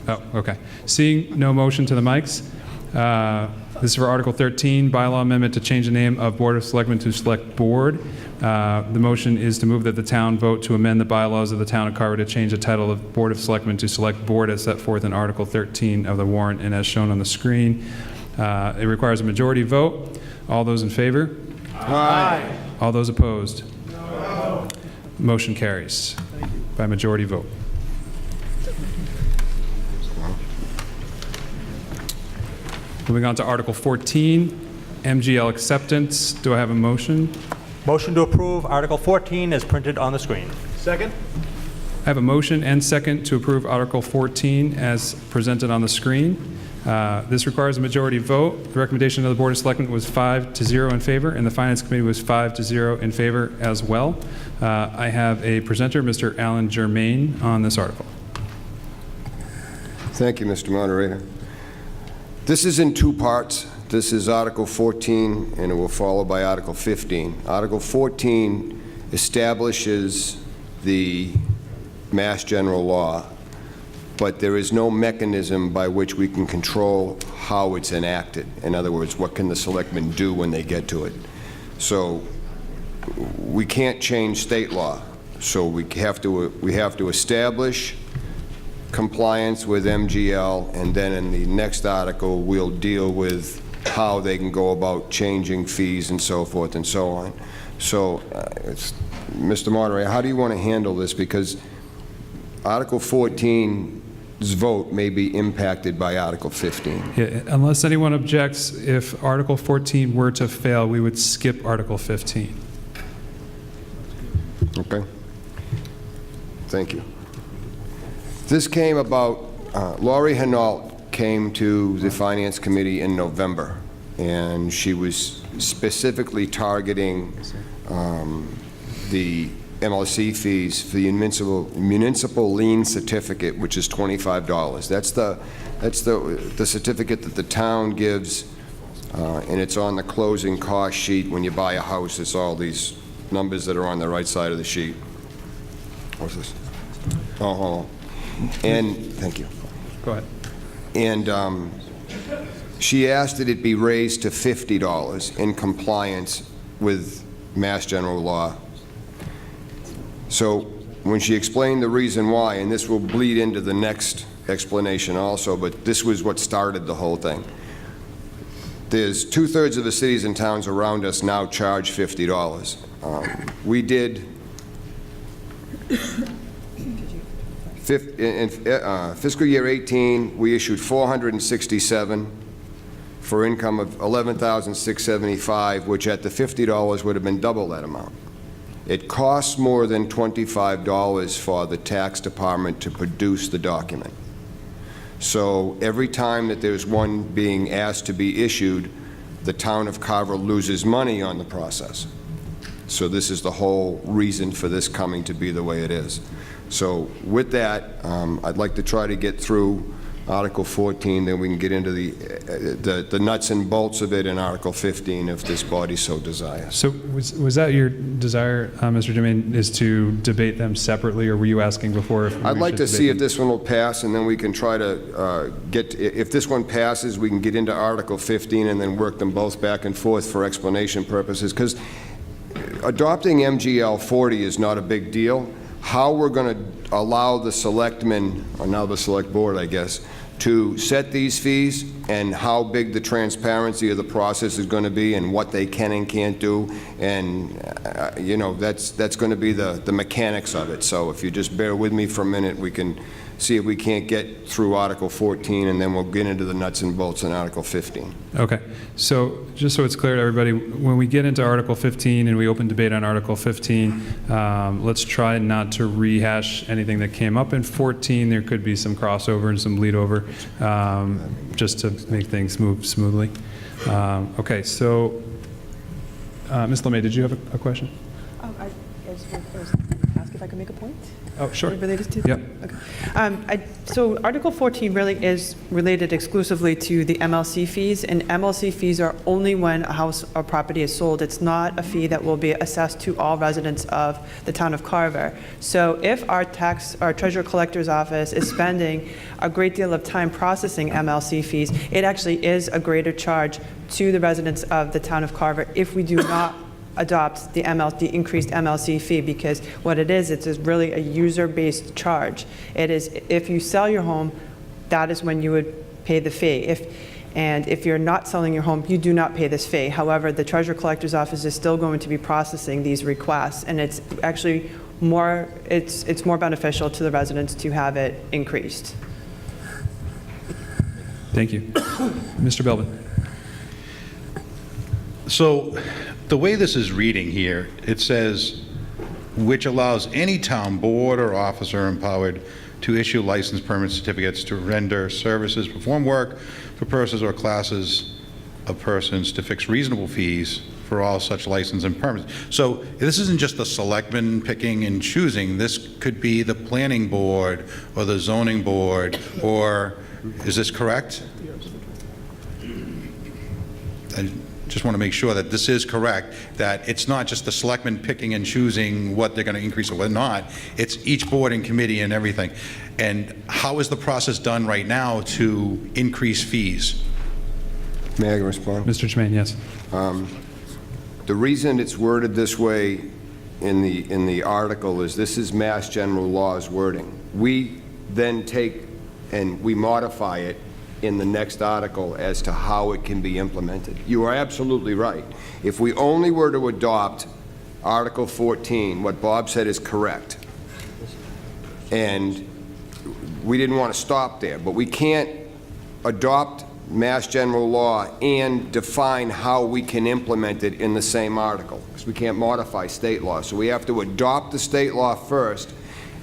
Oh, okay. Seeing no motion to the mics, this is for Article 13, bylaw amendment to change the name of Board of Selectmen to Select Board. The motion is to move that the town vote to amend the bylaws of the town of Carver to change the title of Board of Selectmen to Select Board as set forth in Article 13 of the warrant and as shown on the screen. It requires a majority vote. All those in favor? Aye. All those opposed? No. Motion carries by majority vote. Moving on to Article 14, MGL acceptance. Do I have a motion? Motion to approve Article 14 is printed on the screen. Second? I have a motion and second to approve Article 14 as presented on the screen. This requires a majority vote. The recommendation of the Board of Selectmen was 5-0 in favor, and the Finance Committee was 5-0 in favor as well. I have a presenter, Mr. Alan Germain, on this article. Thank you, Mr. Moderator. This is in two parts. This is Article 14, and it will follow by Article 15. Article 14 establishes the Mass General Law, but there is no mechanism by which we can control how it's enacted. In other words, what can the selectmen do when they get to it? So we can't change state law. So we have to establish compliance with MGL, and then in the next article, we'll deal with how they can go about changing fees and so forth and so on. So, Mr. Moderator, how do you want to handle this? Because Article 14's vote may be impacted by Article 15. Yeah, unless anyone objects, if Article 14 were to fail, we would skip Article 15. Okay. Thank you. This came about, Laurie Hinault came to the Finance Committee in November, and she was specifically targeting the MLC fees for the municipal lien certificate, which is $25. That's the certificate that the town gives, and it's on the closing cost sheet. When you buy a house, it's all these numbers that are on the right side of the sheet. What's this? Oh, hold on. And, thank you. Go ahead. And she asked that it be raised to $50 in compliance with Mass General Law. So when she explained the reason why, and this will bleed into the next explanation also, but this was what started the whole thing. There's 2/3 of the cities and towns around us now charge $50. We did in fiscal year 18, we issued 467 for income of $11,675, which at the $50 would have been double that amount. It costs more than $25 for the tax department to produce the document. So every time that there's one being asked to be issued, the town of Carver loses money on the process. So this is the whole reason for this coming to be the way it is. So with that, I'd like to try to get through Article 14, then we can get into the nuts and bolts of it in Article 15 if this body so desires. So was that your desire, Mr. Jermaine, is to debate them separately, or were you asking before? I'd like to see if this one will pass, and then we can try to if this one passes, we can get into Article 15 and then work them both back and forth for explanation purposes, because adopting MGL 40 is not a big deal. How we're going to allow the selectmen, or now the select board, I guess, to set these fees and how big the transparency of the process is going to be and what they can and can't do, and you know, that's going to be the mechanics of it. So if you just bear with me for a minute, we can see if we can't get through Article 14, and then we'll get into the nuts and bolts in Article 15. Okay. So just so it's clear to everybody, when we get into Article 15 and we open debate on Article 15, let's try not to rehash anything that came up in 14. There could be some crossover and some bleed over, just to make things move smoothly. Okay. So, Ms. LeMay, did you have a question? I just want to ask if I can make a point. Oh, sure. Related to? Yep. Okay. So Article 14 really is related exclusively to the MLC fees, and MLC fees are only when a house or property is sold. It's not a fee that will be assessed to all residents of the town of Carver. So if our treasurer collector's office is spending a great deal of time processing MLC fees, it actually is a greater charge to the residents of the town of Carver if we do not adopt the increased MLC fee, because what it is, it's really a user-based charge. It is, if you sell your home, that is when you would pay the fee. If you're not selling your home, you do not pay this fee. However, the treasurer collector's office is still going to be processing these requests, and it's actually more, it's more beneficial to the residents to have it increased. Thank you. Mr. Belvin. So the way this is reading here, it says, which allows any town board or officer empowered to issue license permit certificates to render services, perform work for persons or classes of persons to fix reasonable fees for all such license and permits. So this isn't just the selectmen picking and choosing. This could be the planning board or the zoning board, or is this correct? I just want to make sure that this is correct, that it's not just the selectmen picking and choosing what they're going to increase or what not. It's each board and committee and everything. And how is the process done right now to increase fees? May I respond? Mr. Jermaine, yes. The reason it's worded this way in the article is this is Mass General Law's wording. We then take and we modify it in the next article as to how it can be implemented. You are absolutely right. If we only were to adopt Article 14, what Bob said is correct. And we didn't want to stop there, but we can't adopt Mass General Law and define how we can implement it in the same article, because we can't modify state law. So we have to adopt the state law first.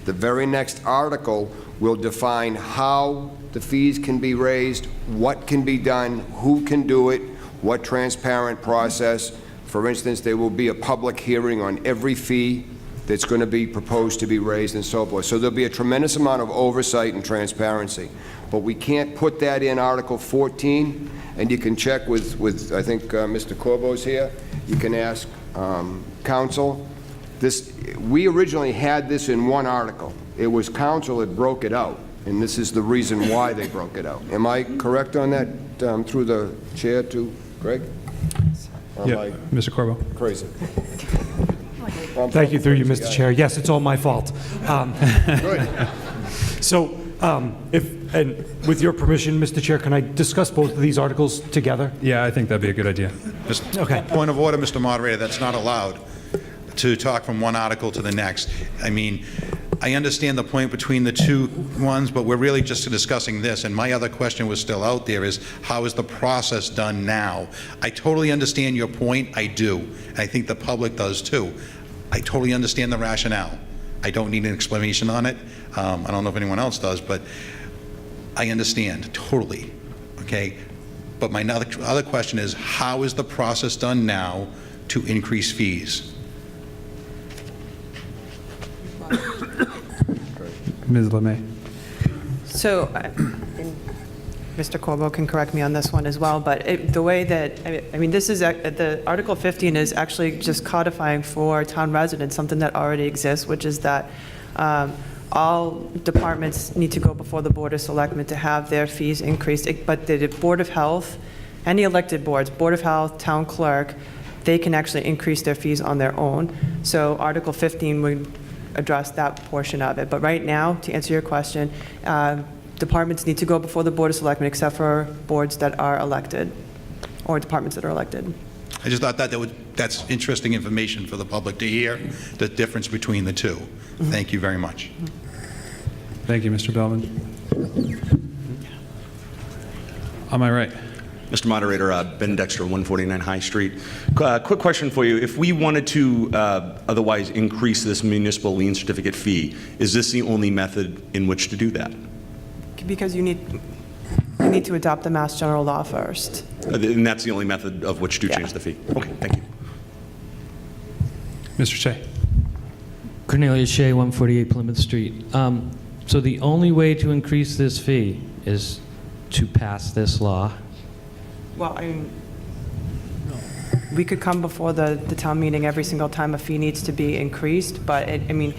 The very next article will define how the fees can be raised, what can be done, who can do it, what transparent process. For instance, there will be a public hearing on every fee that's going to be proposed to be raised and so forth. So there'll be a tremendous amount of oversight and transparency. But we can't put that in Article 14, and you can check with I think Mr. Corbo's here. You can ask council. We originally had this in one article. It was council that broke it out, and this is the reason why they broke it out. Am I correct on that through the chair to Greg? Yeah, Mr. Corbo. Crazy. Thank you, through you, Mr. Chair. Yes, it's all my fault. Good. So, with your permission, Mr. Chair, can I discuss both of these articles together? Yeah, I think that'd be a good idea. Just okay. Point of order, Mr. Moderator, that's not allowed to talk from one article to the next. I mean, I understand the point between the two ones, but we're really just discussing this, and my other question was still out there is, how is the process done now? I totally understand your point, I do, and I think the public does too. I totally understand the rationale. I don't need an explanation on it. I don't know if anyone else does, but I understand totally, okay? But my other question is, how is the process done now to increase fees? Ms. Lemay. So, and Mr. Corbo can correct me on this one as well, but the way that, I mean, this is, the Article 15 is actually just codifying for town residents, something that already exists, which is that all departments need to go before the Board of Selectmen to have their fees increased, but the Board of Health, any elected boards, Board of Health, Town Clerk, they can actually increase their fees on their own. So Article 15 would address that portion of it. But right now, to answer your question, departments need to go before the Board of Selectmen except for boards that are elected or departments that are elected. I just thought that's interesting information for the public to hear, the difference between the two. Thank you very much. Thank you, Mr. Belvin. On my right. Mr. Moderator, Ben Dexter, 149 High Street. Quick question for you. If we wanted to otherwise increase this municipal lien certificate fee, is this the only method in which to do that? Because you need to adopt the Mass General Law first. And that's the only method of which to change the fee? Okay, thank you. Mr. Shea. Cornelius Shea, 148 Plymouth Street. So the only way to increase this fee is to pass this law? Well, I mean, we could come before the town meeting every single time a fee needs to be increased, but I mean,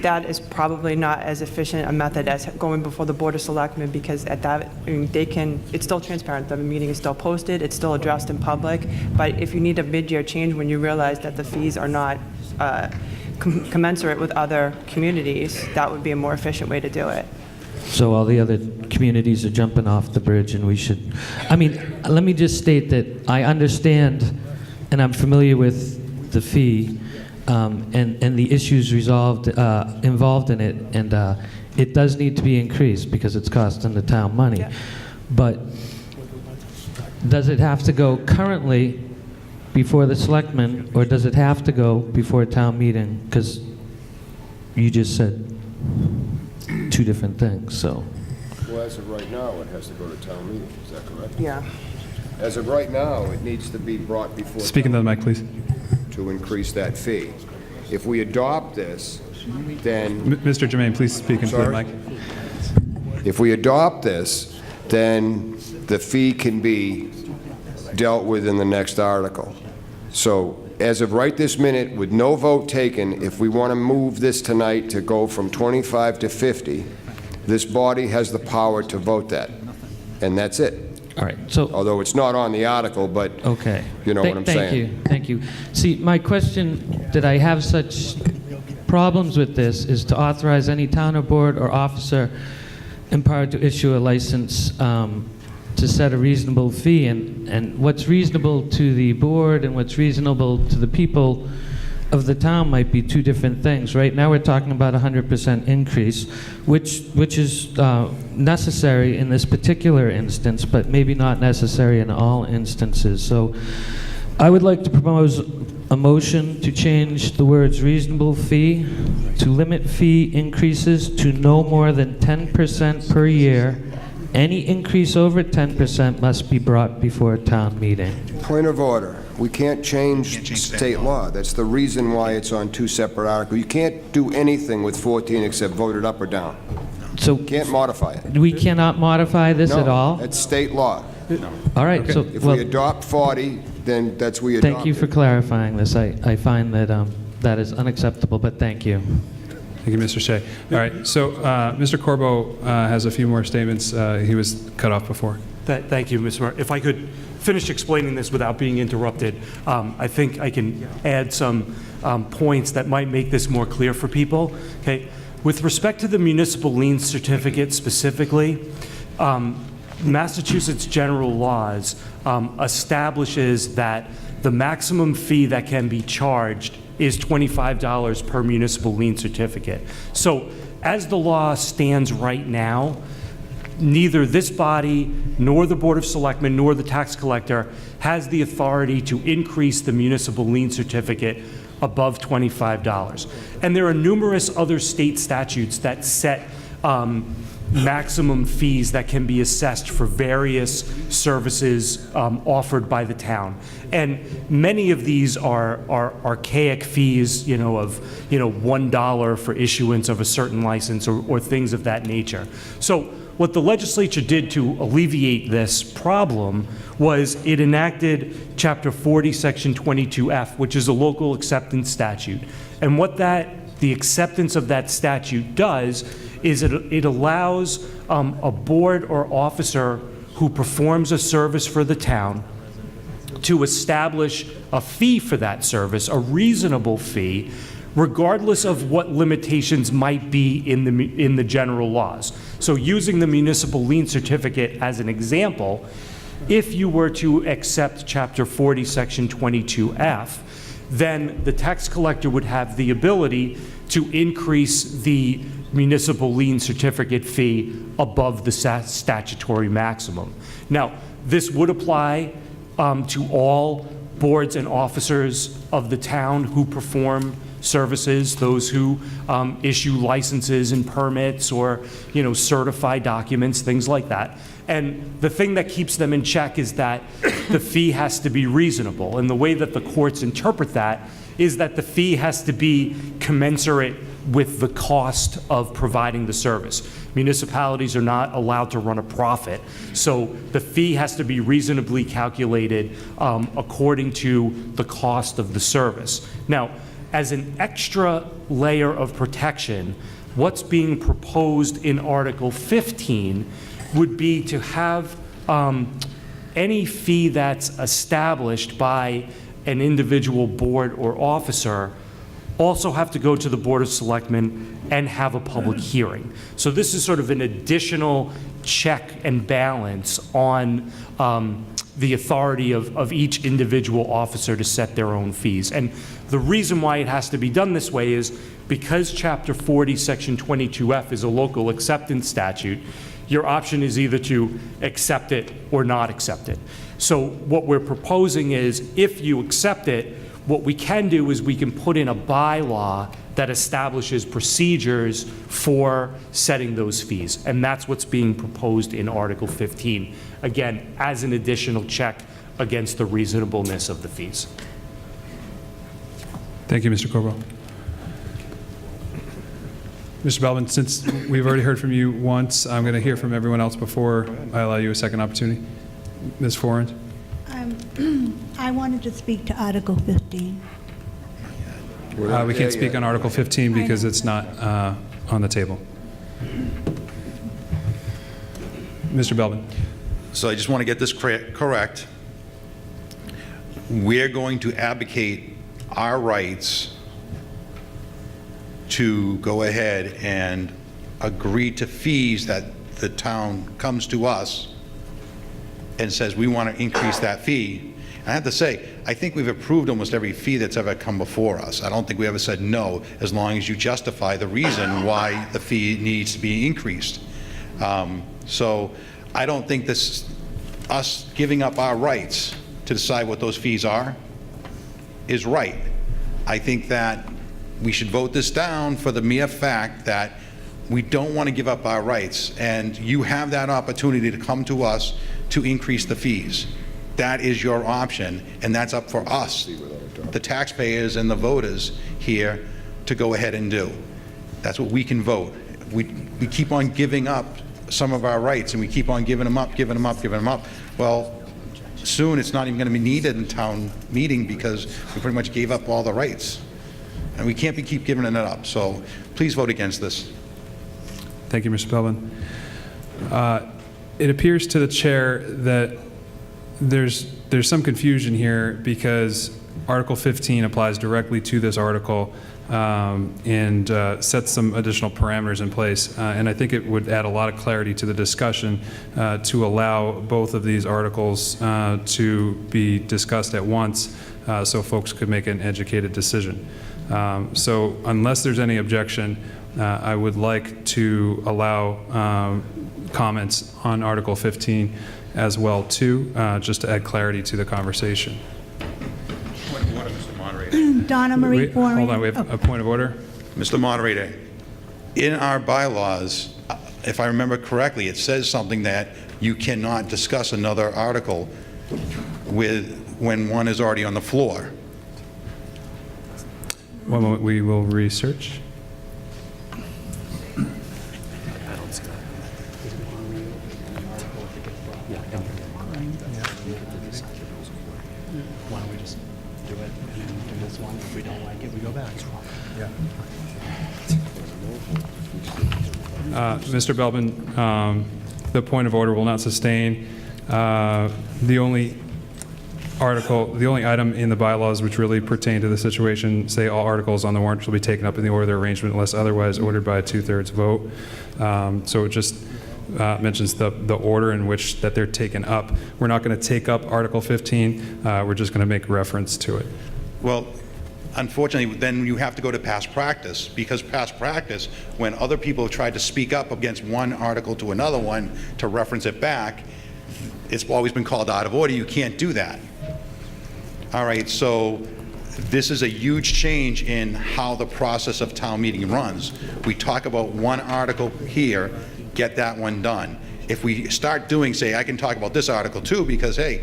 that is probably not as efficient a method as going before the Board of Selectmen, because at that, I mean, it's still transparent. The meeting is still posted, it's still addressed in public, but if you need a mid-year change when you realize that the fees are not commensurate with other communities, that would be a more efficient way to do it. So all the other communities are jumping off the bridge, and we should, I mean, let me just state that I understand and I'm familiar with the fee and the issues involved in it, and it does need to be increased because it's costing the town money. Yeah. But does it have to go currently before the selectmen, or does it have to go before a town meeting? Because you just said two different things, so. Well, as of right now, it has to go to town meeting, is that correct? Yeah. As of right now, it needs to be brought before. Speaking to the mic, please. To increase that fee. If we adopt this, then. Mr. Jermaine, please speak into the mic. If we adopt this, then the fee can be dealt with in the next article. So as of right this minute, with no vote taken, if we want to move this tonight to go from 25 to 50, this body has the power to vote that, and that's it. All right. So, although it's not on the article, but okay, you know what I'm saying. Thank you. See, my question, that I have such problems with this, is to authorize any town or board or officer empowered to issue a license to set a reasonable fee, and what's reasonable to the board and what's reasonable to the people of the town might be two different things. Right now we're talking about 100% increase, which is necessary in this particular instance, but maybe not necessary in all instances. So I would like to propose a motion to change the words reasonable fee to limit fee increases to no more than 10% per year. Any increase over 10% must be brought before a town meeting. Point of order. We can't change state law. That's the reason why it's on two separate articles. You can't do anything with 14 except vote it up or down. So you can't modify it. We cannot modify this at all? No, it's state law. All right. Okay. So if we adopt 40, then that's we adopt. Thank you for clarifying this. I find that that is unacceptable, but thank you. Thank you, Mr. Shea. All right, so Mr. Corbo has a few more statements. He was cut off before. Thank you, Mr. Mayor. If I could finish explaining this without being interrupted, I think I can add some points that might make this more clear for people. Okay, with respect to the municipal lien certificate specifically, Massachusetts general laws establishes that the maximum fee that can be charged is $25 per municipal lien certificate. So as the law stands right now, neither this body nor the Board of Selectmen nor the tax collector has the authority to increase the municipal lien certificate above $25. And there are numerous other state statutes that set maximum fees that can be assessed for various services offered by the town. And many of these are archaic fees, of $1 for issuance of a certain license or things of that nature. So what the legislature did to alleviate this problem was it enacted Chapter 40, Section 22F, which is a local acceptance statute. And what the acceptance of that statute does is it allows a board or officer who performs a service for the town to establish a fee for that service, a reasonable fee, regardless of what limitations might be in the general laws. So using the municipal lien certificate as an example, if you were to accept Chapter 40, Section 22F, then the tax collector would have the ability to increase the municipal lien certificate fee above the statutory maximum. Now, this would apply to all boards and officers of the town who perform services, those who issue licenses and permits or, certify documents, things like that. And the thing that keeps them in check is that the fee has to be reasonable. And the way that the courts interpret that is that the fee has to be commensurate with the cost of providing the service. Municipalities are not allowed to run a profit, so the fee has to be reasonably calculated according to the cost of the service. Now, as an extra layer of protection, what's being proposed in Article 15 would be to have any fee that's established by an individual board or officer also have to go to the Board of Selectmen and have a public hearing. So this is sort of an additional check and balance on the authority of each individual officer to set their own fees. And the reason why it has to be done this way is because Chapter 40, Section 22F is a local acceptance statute, your option is either to accept it or not accept it. So what we're proposing is if you accept it, what we can do is we can put in a bylaw that establishes procedures for setting those fees. And that's what's being proposed in Article 15, again, as an additional check against the reasonableness of the fees. Thank you, Mr. Corbo. Mr. Belvin, since we've already heard from you once, I'm going to hear from everyone else before I allow you a second opportunity. Ms. Forand? I wanted to speak to Article 15. We can't speak on Article 15 because it's not on the table. Mr. Belvin. So I just want to get this correct. We're going to advocate our rights to go ahead and agree to fees that the town comes to us and says we want to increase that fee. And I have to say, I think we've approved almost every fee that's ever come before us. I don't think we ever said no, as long as you justify the reason why the fee needs to be increased. So I don't think this, us giving up our rights to decide what those fees are, is right. I think that we should vote this down for the mere fact that we don't want to give up our rights, and you have that opportunity to come to us to increase the fees. That is your option, and that's up for us, the taxpayers and the voters here, to go ahead and do. That's what we can vote. We keep on giving up some of our rights, and we keep on giving them up, giving them up, giving them up. Well, soon it's not even going to be needed in town meeting because we pretty much gave up all the rights. And we can't keep giving it up. So please vote against this. Thank you, Mr. Belvin. It appears to the chair that there's some confusion here because Article 15 applies directly to this article and sets some additional parameters in place. And I think it would add a lot of clarity to the discussion to allow both of these articles to be discussed at once so folks could make an educated decision. So unless there's any objection, I would like to allow comments on Article 15 as well too, just to add clarity to the conversation. Point of order, Mr. Moderator. Donna Marie Boring. Hold on, we have a point of order. Mr. Moderator, in our bylaws, if I remember correctly, it says something that you cannot discuss another article when one is already on the floor. One moment, we will research. Why don't we just do it, and then do this one, if we don't like it, we go back. Mr. Belbin, the point of order will not sustain. The only item in the bylaws which really pertain to the situation say all articles on the warrant shall be taken up in the order of their arrangement unless otherwise ordered by a 2/3 vote. So it just mentions the order in which that they're taken up. We're not going to take up Article 15. We're just going to make reference to it. Well, unfortunately, then you have to go to past practice, because past practice, when other people have tried to speak up against one article to another one to reference it back, it's always been called out of order. You can't do that. All right, so this is a huge change in how the process of town meeting runs. We talk about one article here, get that one done. If we start doing, say, I can talk about this article too, because, hey,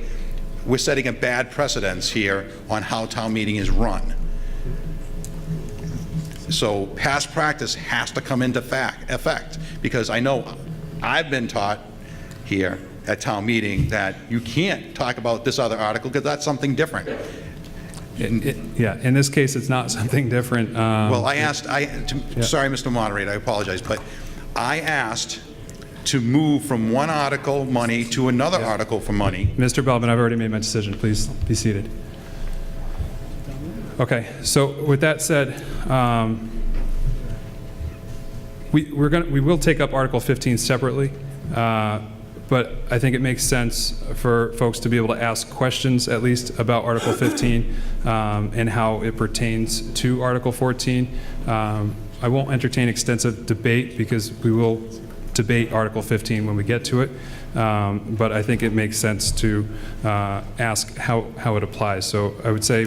we're setting a bad precedence here on how town meeting is run. So past practice has to come into effect, because I know I've been taught here at town meeting that you can't talk about this other article because that's something different. Yeah, in this case, it's not something different. Well, I asked, sorry, Mr. Moderator, I apologize, but I asked to move from one article money to another article for money. Mr. Belbin, I've already made my decision. Please be seated. Okay, so with that said, we will take up Article 15 separately, but I think it makes sense for folks to be able to ask questions at least about Article 15 and how it pertains to Article 14. I won't entertain extensive debate because we will debate Article 15 when we get to it, but I think it makes sense to ask how it applies. So I would say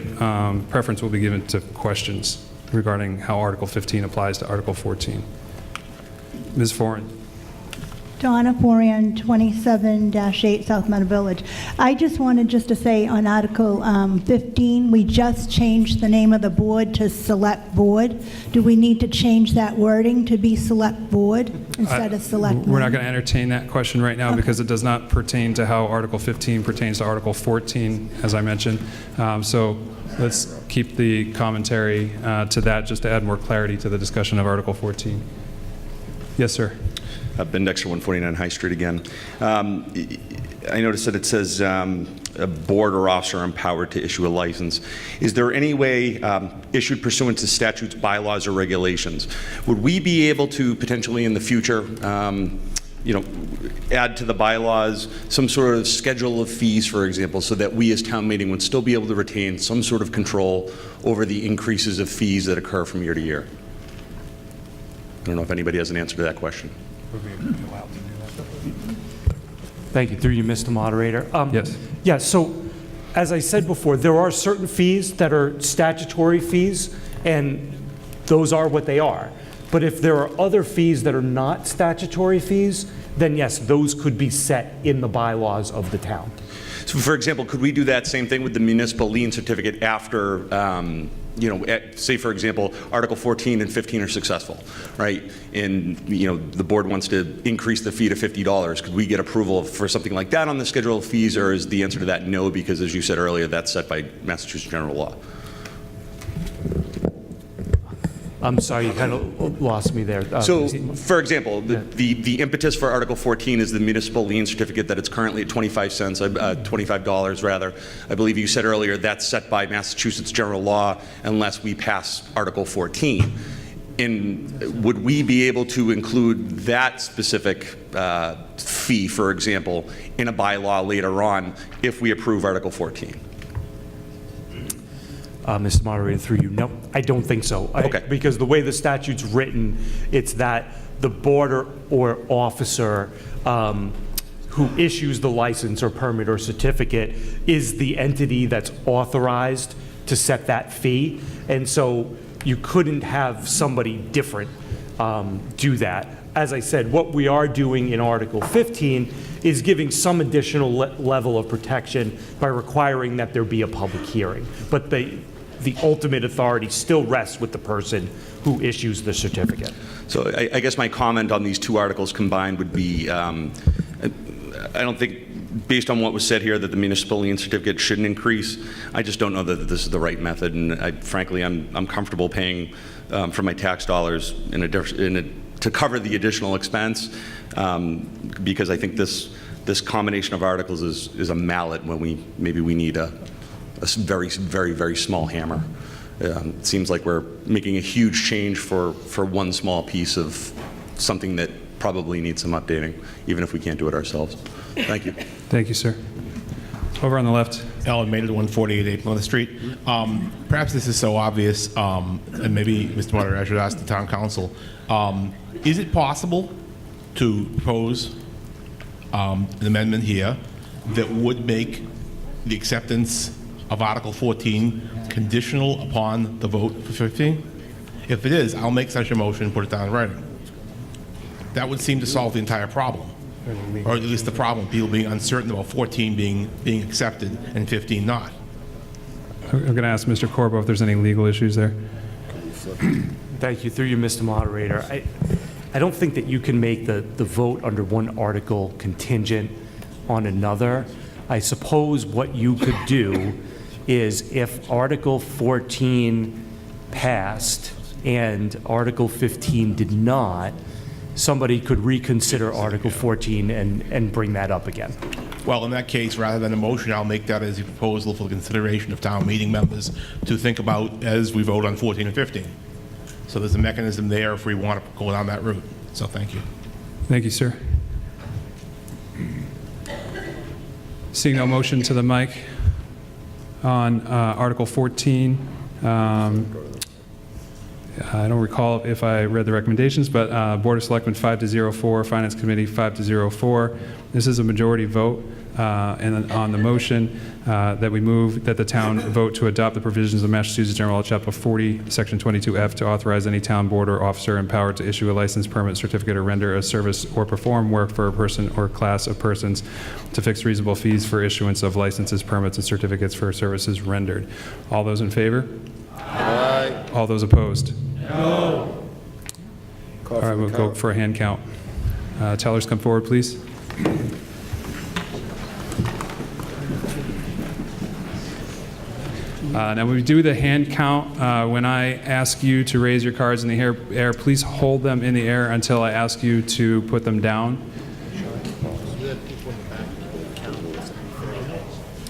preference will be given to questions regarding how Article 15 applies to Article 14. Ms. Foran. Donna Forian, 27-8 South Meadow Village. I just wanted to say on Article 15, we just changed the name of the board to Select Board. Do we need to change that wording to be Select Board instead of Select Board? We're not going to entertain that question right now because it does not pertain to how Article 15 pertains to Article 14, as I mentioned. So let's keep the commentary to that just to add more clarity to the discussion of Article 14. Yes, sir. Ben Dexter, 149 High Street again. I noticed that it says a board or officer empowered to issue a license. Is there any way issued pursuant to statutes, bylaws, or regulations? Would we be able to potentially in the future add to the bylaws some sort of schedule of fees, for example, so that we as town meeting would still be able to retain some sort of control over the increases of fees that occur from year to year? I don't know if anybody has an answer to that question. Thank you. Through you, Mr. Moderator. Yes. Yeah, so as I said before, there are certain fees that are statutory fees, and those are what they are. But if there are other fees that are not statutory fees, then yes, those could be set in the bylaws of the town. So for example, could we do that same thing with the municipal lien certificate after, say for example, Article 14 and 15 are successful, right? And the board wants to increase the fee to $50. Could we get approval for something like that on the schedule of fees, or is the answer to that no, because as you said earlier, that's set by Massachusetts general law? I'm sorry, you kind of lost me there. So, for example, the impetus for Article 14 is the municipal lien certificate that it's currently at $25 rather. I believe you said earlier that's set by Massachusetts general law unless we pass Article 14. And would we be able to include that specific fee, for example, in a bylaw later on if we approve Article 14? Mr. Moderator, through you, no, I don't think so. Okay. Because the way the statute's written, it's that the board or officer who issues the license or permit or certificate is the entity that's authorized to set that fee. And so you couldn't have somebody different do that. As I said, what we are doing in Article 15 is giving some additional level of protection by requiring that there be a public hearing. But the ultimate authority still rests with the person who issues the certificate. So I guess my comment on these two articles combined would be, I don't think, based on what was said here, that the municipal lien certificate shouldn't increase. I just don't know that this is the right method, and frankly, I'm comfortable paying for my tax dollars to cover the additional expense, because I think this combination of articles is a mallet when maybe we need a very, very, very small hammer. It seems like we're making a huge change for one small piece of something that probably needs some updating, even if we can't do it ourselves. Thank you. Thank you, sir. Over on the left. Ellen Maynard, 148 8 Plymouth Street. Perhaps this is so obvious, and maybe, Mr. Moderator, I should ask the town council. Is it possible to propose an amendment here that would make the acceptance of Article 14 conditional upon the vote for 15? If it is, I'll make such a motion and put it down in writing. That would seem to solve the entire problem, or at least the problem, people being uncertain about 14 being accepted and 15 not. I'm going to ask Mr. Corbo if there's any legal issues there. Thank you. Through you, Mr. Moderator. I don't think that you can make the vote under one article contingent on another. I suppose what you could do is if Article 14 passed and Article 15 did not, somebody could reconsider Article 14 and bring that up again. Well, in that case, rather than a motion, I'll make that as a proposal for the consideration of town meeting members to think about as we vote on 14 and 15. So there's a mechanism there if we want to go down that route. So thank you. Thank you, sir. Seeing no motion to the mic on Article 14. I don't recall if I read the recommendations, but Board of Selectmen 5-0-4, Finance Committee 5-0-4. This is a majority vote, and on the motion that we move that the town vote to adopt the provisions of Massachusetts General Law, Chapter 40, Section 22F, to authorize any town board or officer empowered to issue a license, permit, certificate, or render a service or perform work for a person or class of persons to fix reasonable fees for issuance of licenses, permits, and certificates for services rendered. All those in favor? Aye. All those opposed? No. All right, we'll go for a hand count. Tellers, come forward, please. Now, when we do the hand count, when I ask you to raise your cards in the air, please hold them in the air until I ask you to put them down.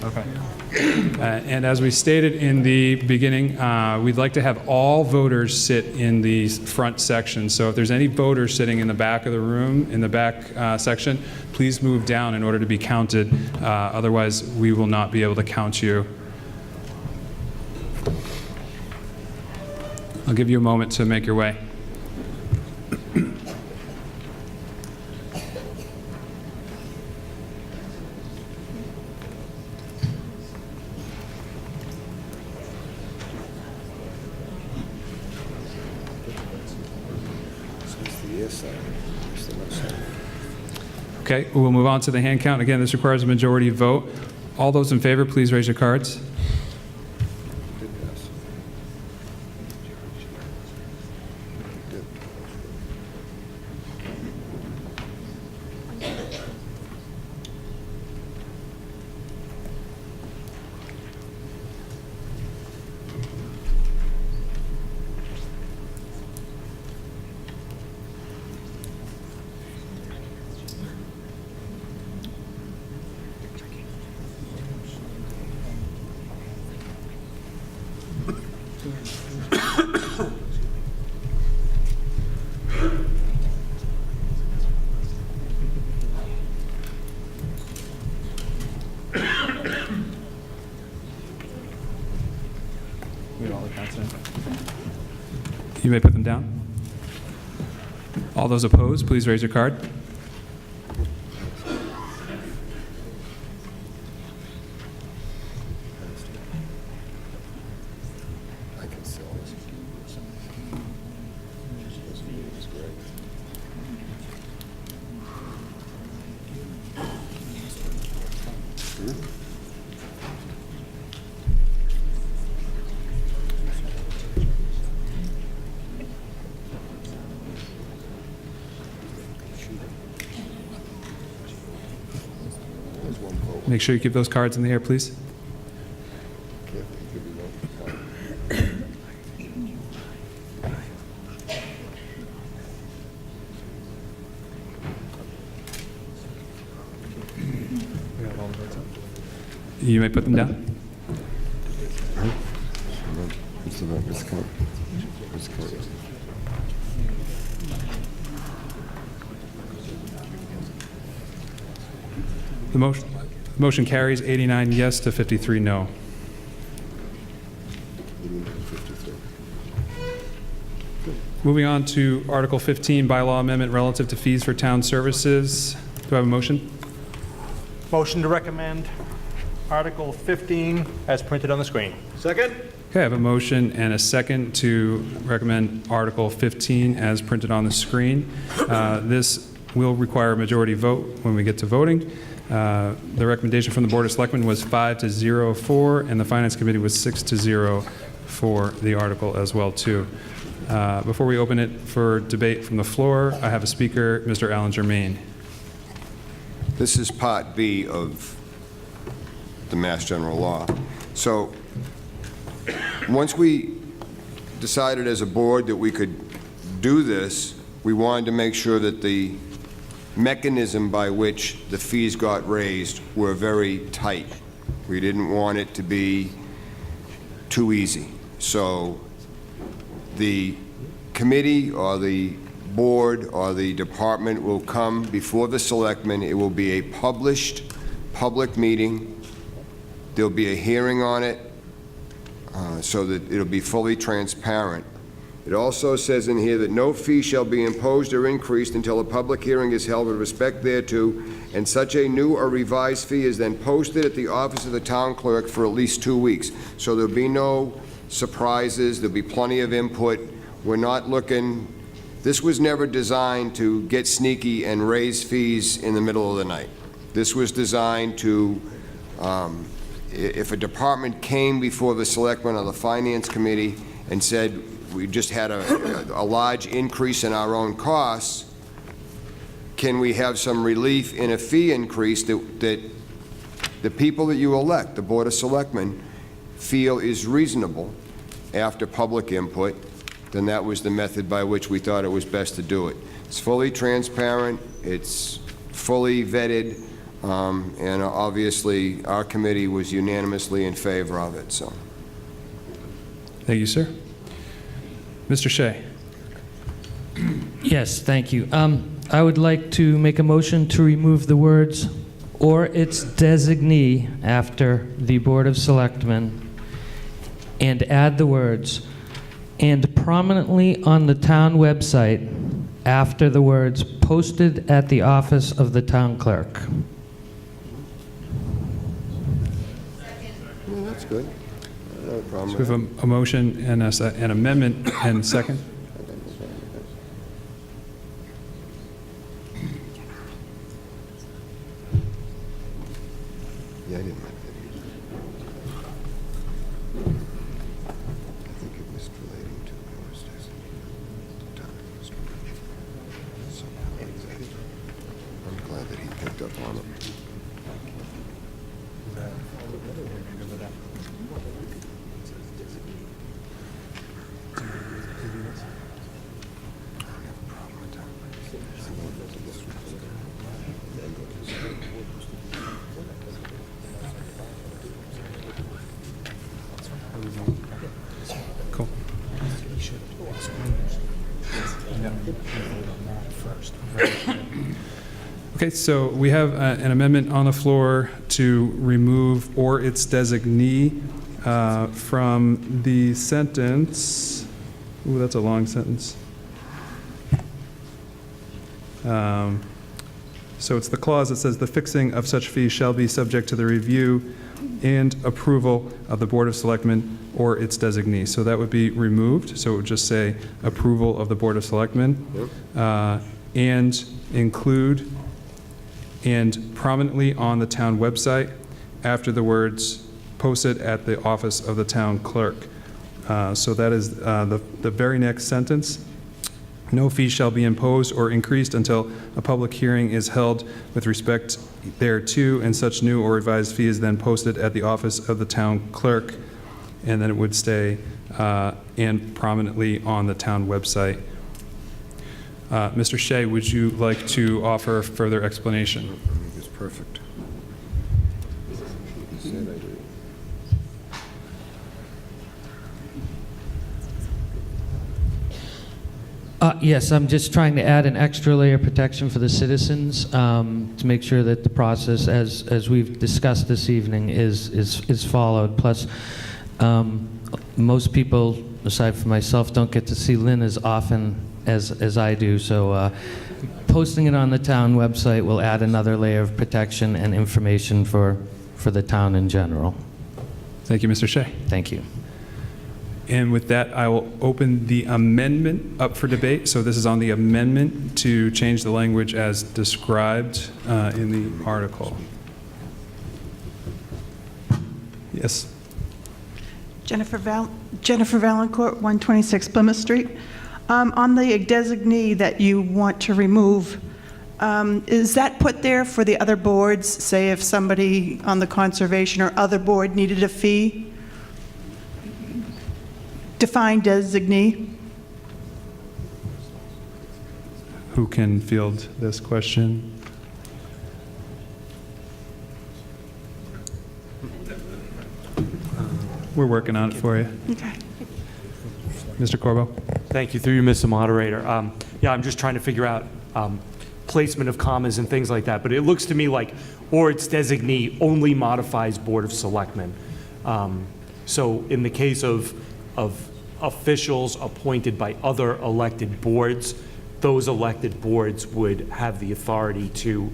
Okay. And as we stated in the beginning, we'd like to have all voters sit in the front section. So if there's any voters sitting in the back of the room, in the back section, please move down in order to be counted. Otherwise, we will not be able to count you. I'll give you a moment to make your way. Okay, we'll move on to the hand count. Again, this requires a majority vote. All those in favor, please raise your cards. You may put them down. All those opposed, please raise your card. Make sure you keep those cards in the air, please. You may put them down. The motion carries 89 yes to 53 no. Moving on to Article 15, bylaw amendment relative to fees for town services. Do I have a motion? Motion to recommend Article 15 as printed on the screen. Second? Okay, I have a motion and a second to recommend Article 15 as printed on the screen. This will require a majority vote when we get to voting. The recommendation from the Board of Selectmen was 5-0 for, and the Finance Committee was 6-0 for the article as well, too. Before we open it for debate from the floor, I have a speaker, Mr. Alan Germain. This is Part B of the Mass General Law. So once we decided as a board that we could do this, we wanted to make sure that the mechanism by which the fees got raised were very tight. We didn't want it to be too easy. So the committee or the board or the department will come before the selectmen. It will be a published public meeting. There'll be a hearing on it so that it'll be fully transparent. It also says in here that no fee shall be imposed or increased until a public hearing is held with respect thereto, and such a new or revised fee is then posted at the office of the town clerk for at least 2 weeks. So there'll be no surprises. There'll be plenty of input. We're not looking, this was never designed to get sneaky and raise fees in the middle of the night. This was designed to, if a department came before the selectmen or the finance committee and said, we just had a large increase in our own costs, can we have some relief in a fee increase that the people that you elect, the Board of Selectmen, feel is reasonable after public input? Then that was the method by which we thought it was best to do it. It's fully transparent, it's fully vetted, and obviously our committee was unanimously in favor of it. So, thank you, sir. Mr. Shea. Yes, thank you. I would like to make a motion to remove the words "or its designee" after the Board of Selectmen and add the words "and prominently on the town website" after the words "posted at the office of the town clerk." yeah, that's good. No problem. So we have a motion and an amendment and second. Yeah, I didn't like that either. I think it was relating to yours, Doesn't I'm glad that he picked up on it. Cool. Okay, so we have an amendment on the floor to remove "or its designee" from the sentence. Ooh, that's a long sentence. So it's the clause that says the fixing of such fees shall be subject to the review and approval of the Board of Selectmen or its designee. So that would be removed. So it would just say approval of the Board of Selectmen, and include and prominently on the town website after the words posted at the office of the town clerk. So that is the very next sentence. No fee shall be imposed or increased until a public hearing is held with respect thereto, and such new or revised fee is then posted at the office of the town clerk, and then it would stay and prominently on the town website. Mr. Shea, would you like to offer further explanation? It's perfect. Yes, I'm just trying to add an extra layer of protection for the citizens to make sure that the process, as we've discussed this evening, is followed. Plus, most people, aside from myself, don't get to see Lynn as often as I do. So posting it on the town website will add another layer of protection and information for the town in general. Thank you, Mr. Shea. Thank you. And with that, I will open the amendment up for debate. So this is on the amendment to change the language as described in the article. Yes. Jennifer Valancourt, 126 Plymouth Street. On the designee that you want to remove, is that put there for the other boards? Say if somebody on the conservation or other board needed a fee? Defined designee? Who can field this question? We're working on it for you. Okay. Mr. Corbo? Thank you, through you, Mr. Moderator. Yeah, I'm just trying to figure out placement of commas and things like that, but it looks to me like or its designee only modifies Board of Selectmen. So in the case of officials appointed by other elected boards, those elected boards would have the authority to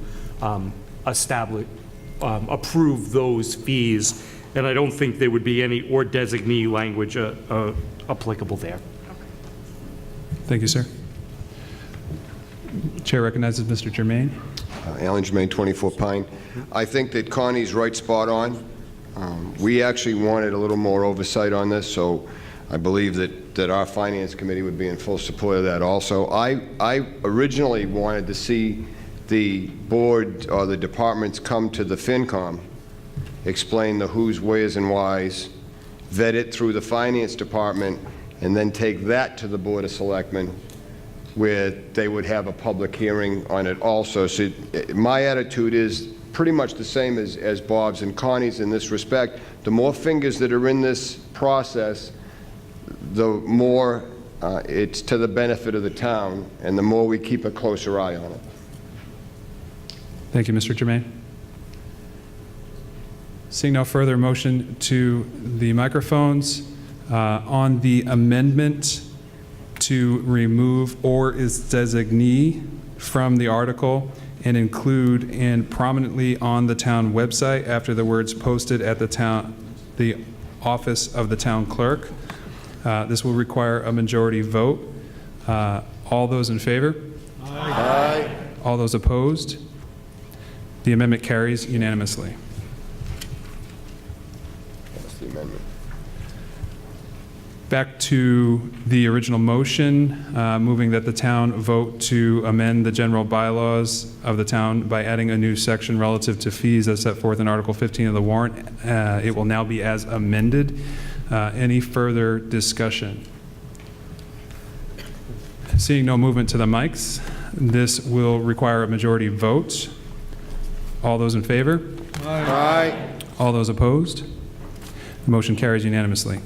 approve those fees, and I don't think there would be any or designee language applicable there. Thank you, sir. Chair recognizes Mr. Germain. Alan Germain, 24 Pine. I think that Connie's right spot on. We actually wanted a little more oversight on this, so I believe that our Finance Committee would be in full support of that also. I originally wanted to see the board or the departments come to the FinCom, explain the who's, where's, and whys, vet it through the Finance Department, and then take that to the Board of Selectmen, where they would have a public hearing on it also. So my attitude is pretty much the same as Bob's and Connie's in this respect. The more fingers that are in this process, the more it's to the benefit of the town, and the more we keep a closer eye on it. Thank you, Mr. Germain. Seeing no further motion to the microphones, on the amendment to remove or its designee from the article and include and prominently on the town website after the words posted at the office of the town clerk. This will require a majority vote. All those in favor? Aye. All those opposed? The amendment carries unanimously. That's the amendment. Back to the original motion, moving that the town vote to amend the general bylaws of the town by adding a new section relative to fees as set forth in Article 15 of the warrant. It will now be as amended. Any further discussion? Seeing no movement to the mics, this will require a majority vote. All those in favor? Aye. All those opposed? The motion carries unanimously.